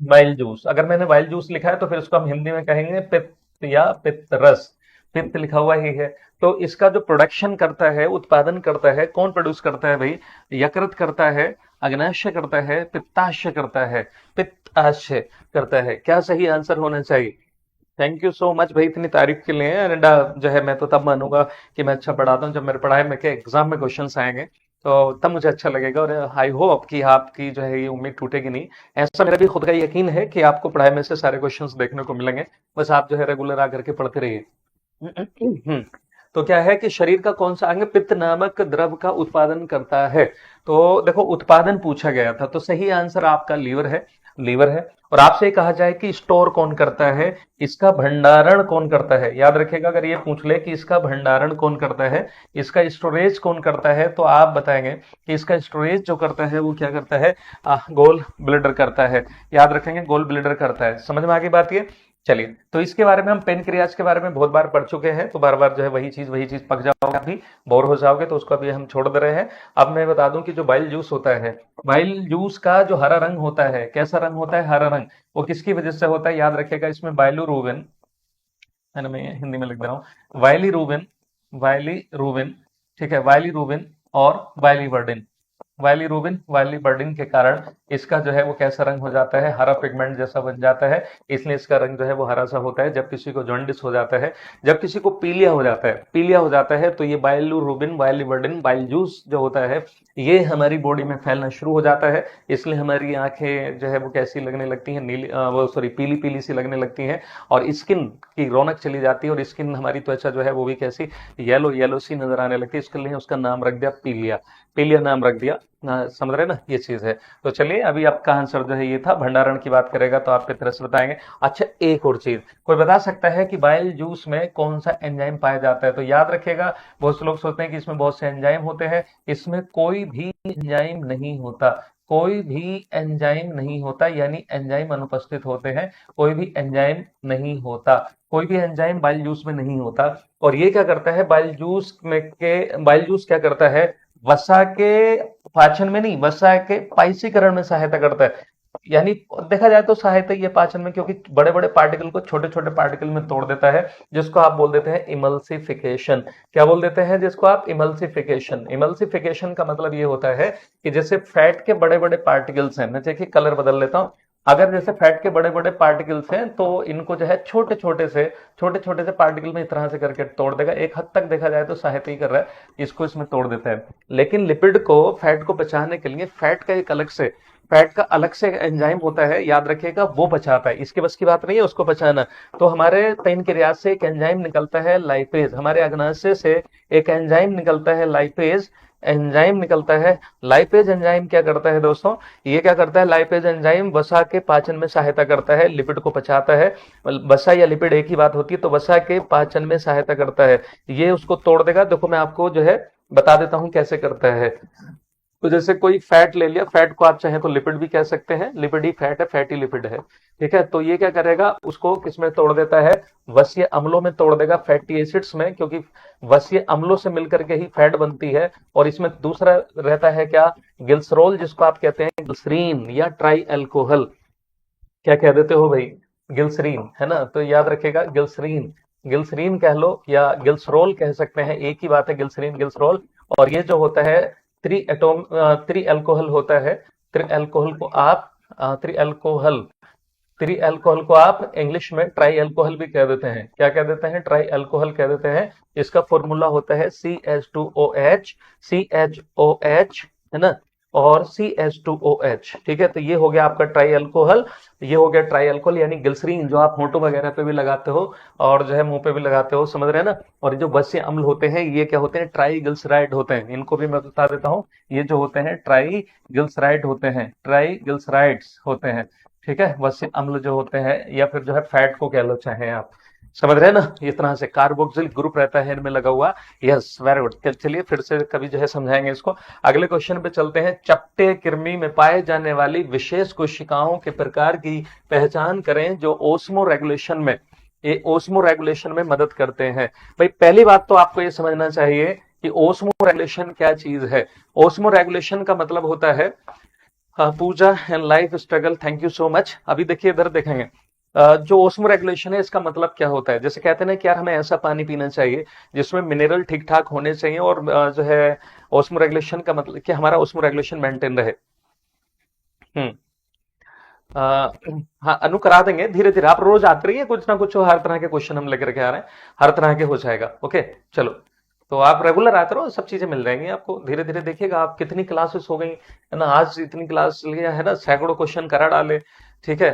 बाइल जूस, अगर मैंने बाइल जूस लिखा है तो फिर उसको हम हिंदी में कहेंगे पित्त या पित्त रस, पित्त लिखा हुआ ही है। तो इसका जो प्रोडक्शन करता है, उत्पादन करता है, कौन प्रोड्यूस करता है भाई? यकृत करता है, अग्नाशय करता है, पित्ताशय करता है, पित्ताशय करता है। क्या सही आंसर होना चाहिए? थैंक यू सो मच भाई इतनी तारीफ के लिए, एंड जो है मैं तो तब मानूंगा कि मैं अच्छा पढ़ाता हूँ जब मेरे पढ़ाई में के एग्जाम में क्वेश्चंस आएंगे, तो तब मुझे अच्छा लगेगा, और आई होप कि आपकी जो है ये उम्मीद टूटेगी नहीं। ऐसा मेरा भी खुद का यकीन है कि आपको पढ़ाई में से सारे क्वेश्चंस देखने को मिलेंगे, बस आप जो है रेगुलर आकर के पढ़ते रहिए। हम्म, तो क्या है कि शरीर का कौन सा अंग पित्त नामक द्रव का उत्पादन करता है? तो देखो उत्पादन पूछा गया था, तो सही आंसर आपका लीवर है, लीवर है। और आपसे कहा जाए कि स्टोर कौन करता है, इसका भंडारण कौन करता है, याद रखेगा अगर ये पूछ ले कि इसका भंडारण कौन करता है, इसका स्टोरेज कौन करता है, तो आप बताएंगे कि इसका स्टोरेज जो करता है वो क्या करता है, गोल ब्लेडर करता है, याद रखेंगे गोल ब्लेडर करता है। समझ में आ गई बात ये? चलिए, तो इसके बारे में हम पेनक्रियाज के बारे में बहुत बार पढ़ चुके हैं, तो बार बार जो है वही चीज पक जाओगे, अभी बोर हो जाओगे, तो उसको अभी हम छोड़ दे रहे हैं। अब मैं बता दूं कि जो बाइल जूस होता है, बाइल जूस का जो हरा रंग होता है, कैसा रंग होता है, हरा रंग, वो किसकी वजह से होता है? याद रखेगा इसमें बाइलोरुबिन है ना, मैं हिंदी में लिख दे रहा हूँ, वायलीरुबिन, वायलीरुबिन, ठीक है, वायलीरुबिन और वायलीवर्डिन, वायलीबर्डिन के कारण इसका जो है वो कैसा रंग हो जाता है, हरा पिगमेंट जैसा बन जाता है, इसलिए इसका रंग जो है वो हरा सा होता है। जब किसी को जॉन्डिस हो जाता है, जब किसी को पीलिया हो जाता है, पीलिया हो जाता है, तो ये बाइलुरुबिन, वायलीबर्डिन, बाइल जूस जो होता है, ये हमारी बॉडी में फैलना शुरू हो जाता है, इसलिए हमारी आंखें जो है वो कैसी लगने लगती हैं, नीली वो सॉरी पीली पीली सी लगने लगती हैं, और स्किन की रौनक चली जाती है, और स्किन हमारी त्वचा जो है वो भी कैसी येलो येलो सी नजर आने लगती है, इसके लिए उसका नाम रख दिया पीलिया, पीलिया नाम रख दिया ना, समझ रहे ना, ये चीज है। तो चलिए अभी आपका आंसर जो है ये था, भंडारण की बात करेगा तो आप तरह से बताएंगे। अच्छा एक और चीज, कोई बता सकता है कि बाइल जूस में कौन सा एंजाइम पाया जाता है? तो याद रखिएगा, बहुत से लोग सोचते हैं कि इसमें बहुत से एंजाइम होते हैं, इसमें कोई भी एंजाइम नहीं होता, कोई भी एंजाइम नहीं होता, यानी एंजाइम अनुपस्थित होते हैं, कोई भी एंजाइम नहीं होता, कोई भी एंजाइम बाइल जूस में नहीं होता। और ये क्या करता है, बाइल जूस क्या करता है, वसा के पाचन में नहीं, वसा के पाइसीकरण में सहायता करता है। यानी देखा जाए तो सहायता ही है पाचन में, क्योंकि बड़े बड़े पार्टिकल को छोटे छोटे पार्टिकल में तोड़ देता है, जिसको आप बोल देते हैं इमल्सिफिकेशन। क्या बोल देते हैं जिसको आप? इमल्सिफिकेशन। इमल्सिफिकेशन का मतलब ये होता है कि जैसे फैट के बड़े बड़े पार्टिकल्स हैं, मैं देखिए कलर बदल लेता हूँ। अगर जैसे फैट के बड़े बड़े पार्टिकल्स हैं तो इनको जो है छोटे छोटे से पार्टिकल में इस तरह से करके तोड़ देगा। एक हद तक देखा जाए तो सहायता ही कर रहा है, इसको इसमें तोड़ देता है। लेकिन लिपिड को, फैट को बचाने के लिए फैट का अलग से एंजाइम होता है, याद रखिएगा, वो बचाता है। इसके बस की बात नहीं है उसको बचाना। तो हमारे पैनक्रियाज से एक एंजाइम निकलता है लाइपेज, हमारे अग्नाशय से एक एंजाइम निकलता है लाइपेज, एंजाइम निकलता है। लाइपेज एंजाइम क्या करता है दोस्तों? ये क्या करता है? लाइपेज एंजाइम वसा के पाचन में सहायता करता है, लिपिड को पचाता है। वसा या लिपिड एक ही बात होती है, तो वसा के पाचन में सहायता करता है। ये उसको तोड़ देगा। देखो मैं आपको जो है बता देता हूं कैसे करता है। तो जैसे कोई फैट ले लिया, फैट को आप चाहे तो लिपिड भी कह सकते हैं, लिपिड ही फैट है, फैटी लिपिड है, ठीक है। तो ये क्या करेगा? उसको किसमें तोड़ देता है? वसीय अम्लों में तोड़ देगा, फैटी एसिड्स में, क्योंकि वसीय अम्लों से मिलकर के ही फैट बनती है। और इसमें दूसरा रहता है क्या? ग्लिसरॉल, जिसको आप कहते हैं ग्लिसरीन या ट्राई अल्कोहल। क्या कह देते हो भाई? ग्लिसरीन, है ना? तो याद रखेगा ग्लिसरीन, ग्लिसरीन कह लो या ग्लिसरॉल कह सकते हैं, एक ही बात है, ग्लिसरीन ग्लिसरॉल। और ये जो होता है त्रि अल्कोहल होता है। त्रि अल्कोहल को आप त्रि अल्कोहल त्रि अल्कोहल को आप इंग्लिश में ट्राई अल्कोहल भी कह देते हैं। क्या कह देते हैं? ट्राई अल्कोहल कह देते हैं। इसका फॉर्मूला होता है CH2OH, CHOH, है ना, और CH2OH, ठीक है। तो ये हो गया आपका ट्राई अल्कोहल। ये हो गया ट्राई अल्कोहल, यानी ग्लिसरीन, जो आप होंठों वगैरह पे भी लगाते हो और जो है मुंह पे भी लगाते हो, समझ रहे हैं ना। और जो वश्य अम्ल होते हैं ये क्या होते हैं? ट्राई ग्लिसराइड होते हैं। इनको भी मैं बता देता हूँ, ये जो होते हैं ट्राई ग्लिसराइड होते हैं, ट्राई ग्लिसराइड्स होते हैं, ठीक है। वश्य अम्ल जो होते हैं, या फिर जो है फैट को कह लो चाहे आप, समझ रहे हैं ना। इस तरह से कार्बोक्सिल ग्रुप रहता है इनमें लगा हुआ। Yes, very good. चलिए फिर से कभी जो है समझाएंगे इसको। अगले क्वेश्चन पे चलते हैं। चपटे कृमि में पाए जाने वाली विशेष कोशिकाओं के प्रकार की पहचान करें जो ओस्मो रेगुलेशन में, ये ओस्मो रेगुलेशन में मदद करते हैं। भाई पहली बात तो आपको ये समझना चाहिए कि ओस्मो रेगुलेशन क्या चीज है। ओस्मो रेगुलेशन का मतलब होता है, Puja and life struggle, thank you so much. अभी देखिए इधर देखेंगे, जो ओस्मो रेगुलेशन है इसका मतलब क्या होता है। जैसे कहते हैं ना कि यार हमें ऐसा पानी पीना चाहिए जिसमें मिनरल ठीक ठाक होने चाहिए, और जो है ओस्मो रेगुलेशन का मतलब कि हमारा ओस्मो रेगुलेशन मेंटेन रहे। हम्म हाँ, अनु करा देंगे धीरे धीरे, आप रोज आते रहिए, कुछ ना कुछ हर तरह के क्वेश्चन हम लेकर के आ रहे हैं, हर तरह के हो जाएगा। ओके, चलो। तो आप रेगुलर आते रहो, सब चीजें मिल जाएंगी आपको धीरे धीरे। देखिएगा आप कितनी क्लासेस हो गई है ना, आज इतनी क्लास लिया है ना, सैकड़ों क्वेश्चन करा डाले, ठीक है।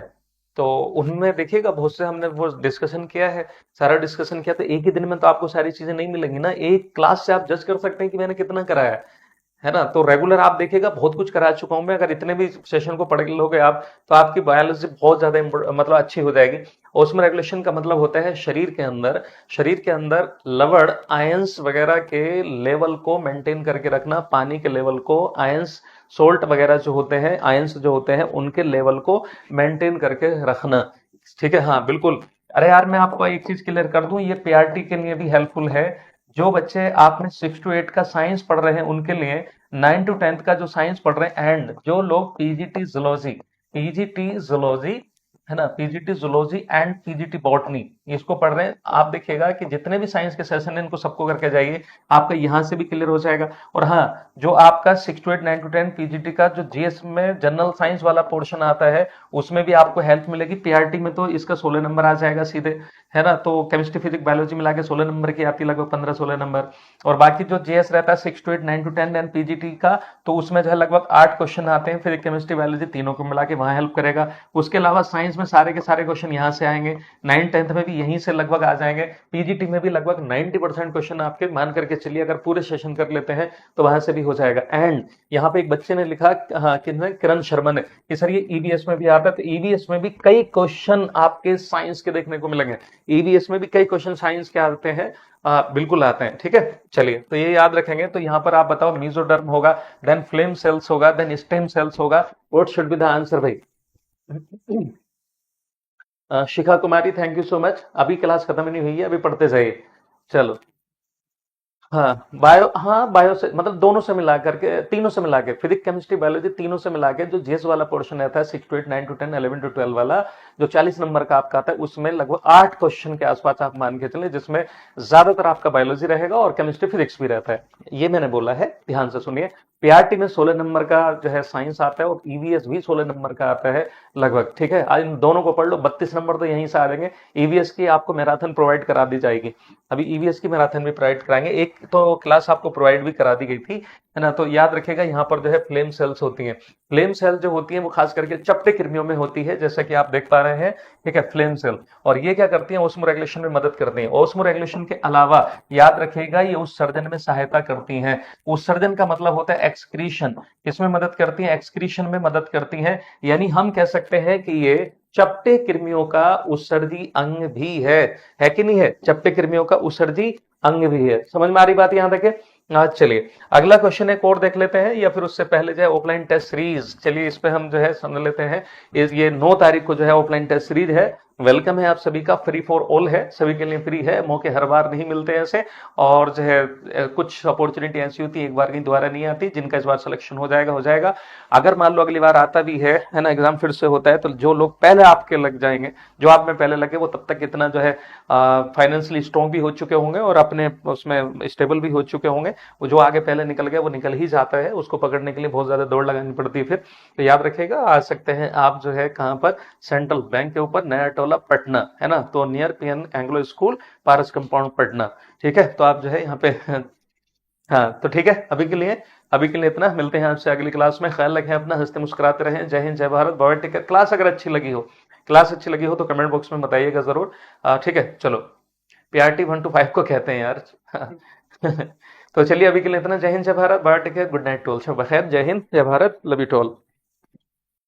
तो उनमें देखिएगा बहुत से हमने वो डिस्कशन किया है, सारा डिस्कशन किया। तो एक ही दिन में तो आपको सारी चीजें नहीं मिलेंगी ना, एक क्लास से आप जज कर सकते हैं कि मैंने कितना कराया है ना। तो रेगुलर आप देखिएगा, बहुत कुछ करा चुका हूं मैं। अगर इतने भी सेशन को पढ़ लोगे आप, तो आपकी बायोलॉजी बहुत ज्यादा मतलब अच्छी हो जाएगी। ओस्मो रेगुलेशन का मतलब होता है शरीर के अंदर लवण आयंस वगैरह के लेवल को मेंटेन करके रखना, पानी के लेवल को, आयंस सोल्ट वगैरह जो होते हैं, आयंस जो होते हैं उनके लेवल को मेंटेन करके रखना, ठीक है। हाँ बिल्कुल। अरे यार मैं आपको एक चीज क्लियर कर दूं, ये पीआरटी के लिए भी हेल्पफुल है। जो बच्चे आपने 6 to 8 का साइंस पढ़ रहे हैं उनके लिए, 9 to 10 का जो साइंस पढ़ रहे हैं, एंड जो लोग पीजीटी जूलॉजी है ना, PGT zoology and PGT botany इसको पढ़ रहे हैं, आप देखिएगा कि जितने भी साइंस के सेशन हैं इनको सबको करके जाइए, आपका यहां से भी क्लियर हो जाएगा। और हाँ, जो आपका 6 to 8, 9 to 10 पीजीटी का जो जीएस में जनरल साइंस वाला पोर्शन आता है, उसमें भी आपको हेल्प मिलेगी। पीआरटी में तो इसका 16 नंबर आ जाएगा सीधे, है ना। तो केमिस्ट्री फिजिक्स बायोलॉजी मिला के 16 नंबर की आती है, लगभग 15-16 नंबर। और बाकी जो जीएस रहता है 6 to 8, 9 to 10 एंड पीजीटी का, तो उसमें जो है लगभग 8 क्वेश्चन आते हैं, फिर केमिस्ट्री बायोलॉजी तीनों को मिला के वहां हेल्प करेगा। उसके अलावा साइंस में सारे के सारे क्वेश्चन यहाँ से आएंगे, 9th-10th में भी यहीं से लगभग आ जाएंगे, पीजीटी में भी लगभग 90% क्वेश्चन आपके मान करके चलिए, अगर पूरे सेशन कर लेते हैं तो वहां से भी हो जाएगा। एंड यहाँ पे एक बच्चे ने लिखा, हाँ किरण शर्मा ने, कि सर ये ईवीएस में भी आता है। तो ईवीएस में भी कई क्वेश्चन आपके साइंस के देखने को मिलेंगे, ईवीएस में भी कई क्वेश्चन साइंस के आते हैं, बिल्कुल आते हैं, ठीक है। चलिए तो ये याद रखेंगे। तो यहाँ पर आप बताओ, मीजोडर्म होगा, देन फ्लेम सेल्स होगा, देन स्टेम सेल्स होगा, what should be the answer भाई? शिखा कुमारी, थैंक यू सो मच। अभी क्लास खत्म नहीं हुई है, अभी पढ़ते जाइए। चलो बायो से मतलब दोनों से मिला करके, तीनों से मिला के, फिजिक्स केमिस्ट्री बायोलॉजी तीनों से मिला के जो जीएस वाला पोर्शन रहता है 6 to 8, 9 to 10, 11 to 12 वाला, जो 40 नंबर का आपका आता है, उसमें लगभग 8 क्वेश्चन के आसपास आप मान के चलें, जिसमें ज्यादातर आपका बायोलॉजी रहेगा और केमिस्ट्री फिजिक्स भी रहता है। ये मैंने बोला है, ध्यान से सुनिए। पीआरटी में 16 नंबर का जो है साइंस आता है और ईवीएस भी 16 नंबर का आता है लगभग, ठीक है। आज इन दोनों को पढ़ लो, 32 नंबर तो यहीं से आ जाएंगे। ईवीएस की आपको मैराथन प्रोवाइड करा दी जाएगी, अभी ईवीएस की मैराथन भी प्रोवाइड कराएंगे। एक तो क्लास आपको प्रोवाइड भी करा दी गई थी, है ना। तो याद रखिएगा, यहाँ पर जो है फ्लेम सेल्स होती हैं। फ्लेम सेल जो होती है वो खास करके चपटे कृमियों में होती है, जैसा कि आप देख पा रहे हैं, ठीक है, फ्लेम सेल। और ये क्या करती है, ओस्मो रेगुलेशन में मदद करती है। ओस्मो रेगुलेशन के अलावा याद रखिएगा, ये उत्सर्जन में सहायता करती हैं। उत्सर्जन का मतलब होता है एक्सक्रीशन। किसमें मदद करती है, एक्सक्रीशन में मदद करती हैं। यानी हम कह सकते हैं कि ये चपटे कृमियों का उत्सर्जी अंग भी है कि नहीं है। चपटे कृमियों का उत्सर्जी अंग भी है। समझ में आ रही बात यहां तक है। आज चलिए अगला क्वेश्चन एक और देख लेते हैं, या फिर उससे पहले जो है ऑफलाइन टेस्ट सीरीज, चलिए इस पे हम जो है समझ लेते हैं। ये 9 तारीख को जो है ऑफलाइन टेस्ट सीरीज है। वेलकम है आप सभी का, फ्री फॉर ऑल है, सभी के लिए फ्री है। मौके हर बार नहीं मिलते ऐसे, और जो है कुछ अपॉर्चुनिटी ऐसी होती है एक बार की दोबारा नहीं आती। जिनका इस बार सिलेक्शन हो जाएगा हो जाएगा। अगर मान लो अगली बार आता भी है ना, एग्जाम फिर से होता है, तो जो लोग पहले आपके लग जाएंगे, जो आप में पहले लगे, वो तब तक इतना जो है फाइनेंशियली स्ट्रॉन्ग भी हो चुके होंगे और अपने उसमें स्टेबल भी हो चुके होंगे। वो जो आगे पहले निकल गया वो निकल ही जाता है, उसको पकड़ने के लिए बहुत ज्यादा दौड़ लगानी पड़ती है फिर। तो याद रखिएगा, आ सकते हैं आप जो है कहां पर, सेंट्रल बैंक के ऊपर, नया टोला पटना, है ना। तो नियर पीएन एंग्लो स्कूल, पारस कंपाउंड पटना, ठीक है। तो आप जो है यहाँ पे हाँ तो ठीक है, अभी के लिए इतना। मिलते हैं आपसे अगली क्लास में। ख्याल रखें अपना, हंसते मुस्कुराते रहें। जय हिंद, जय Bharat, bye take care. Class अच्छी लगी हो तो कमेंट बॉक्स में बताइएगा जरूर। ठीक है, चलो। पीआरटी 1 to 5 को कहते हैं यार। तो चलिए अभी के लिए इतना। जय हिंद, जय Bharat, bye take care, good night to all. बखैर, जय हिंद, जय Bharat, love you to all.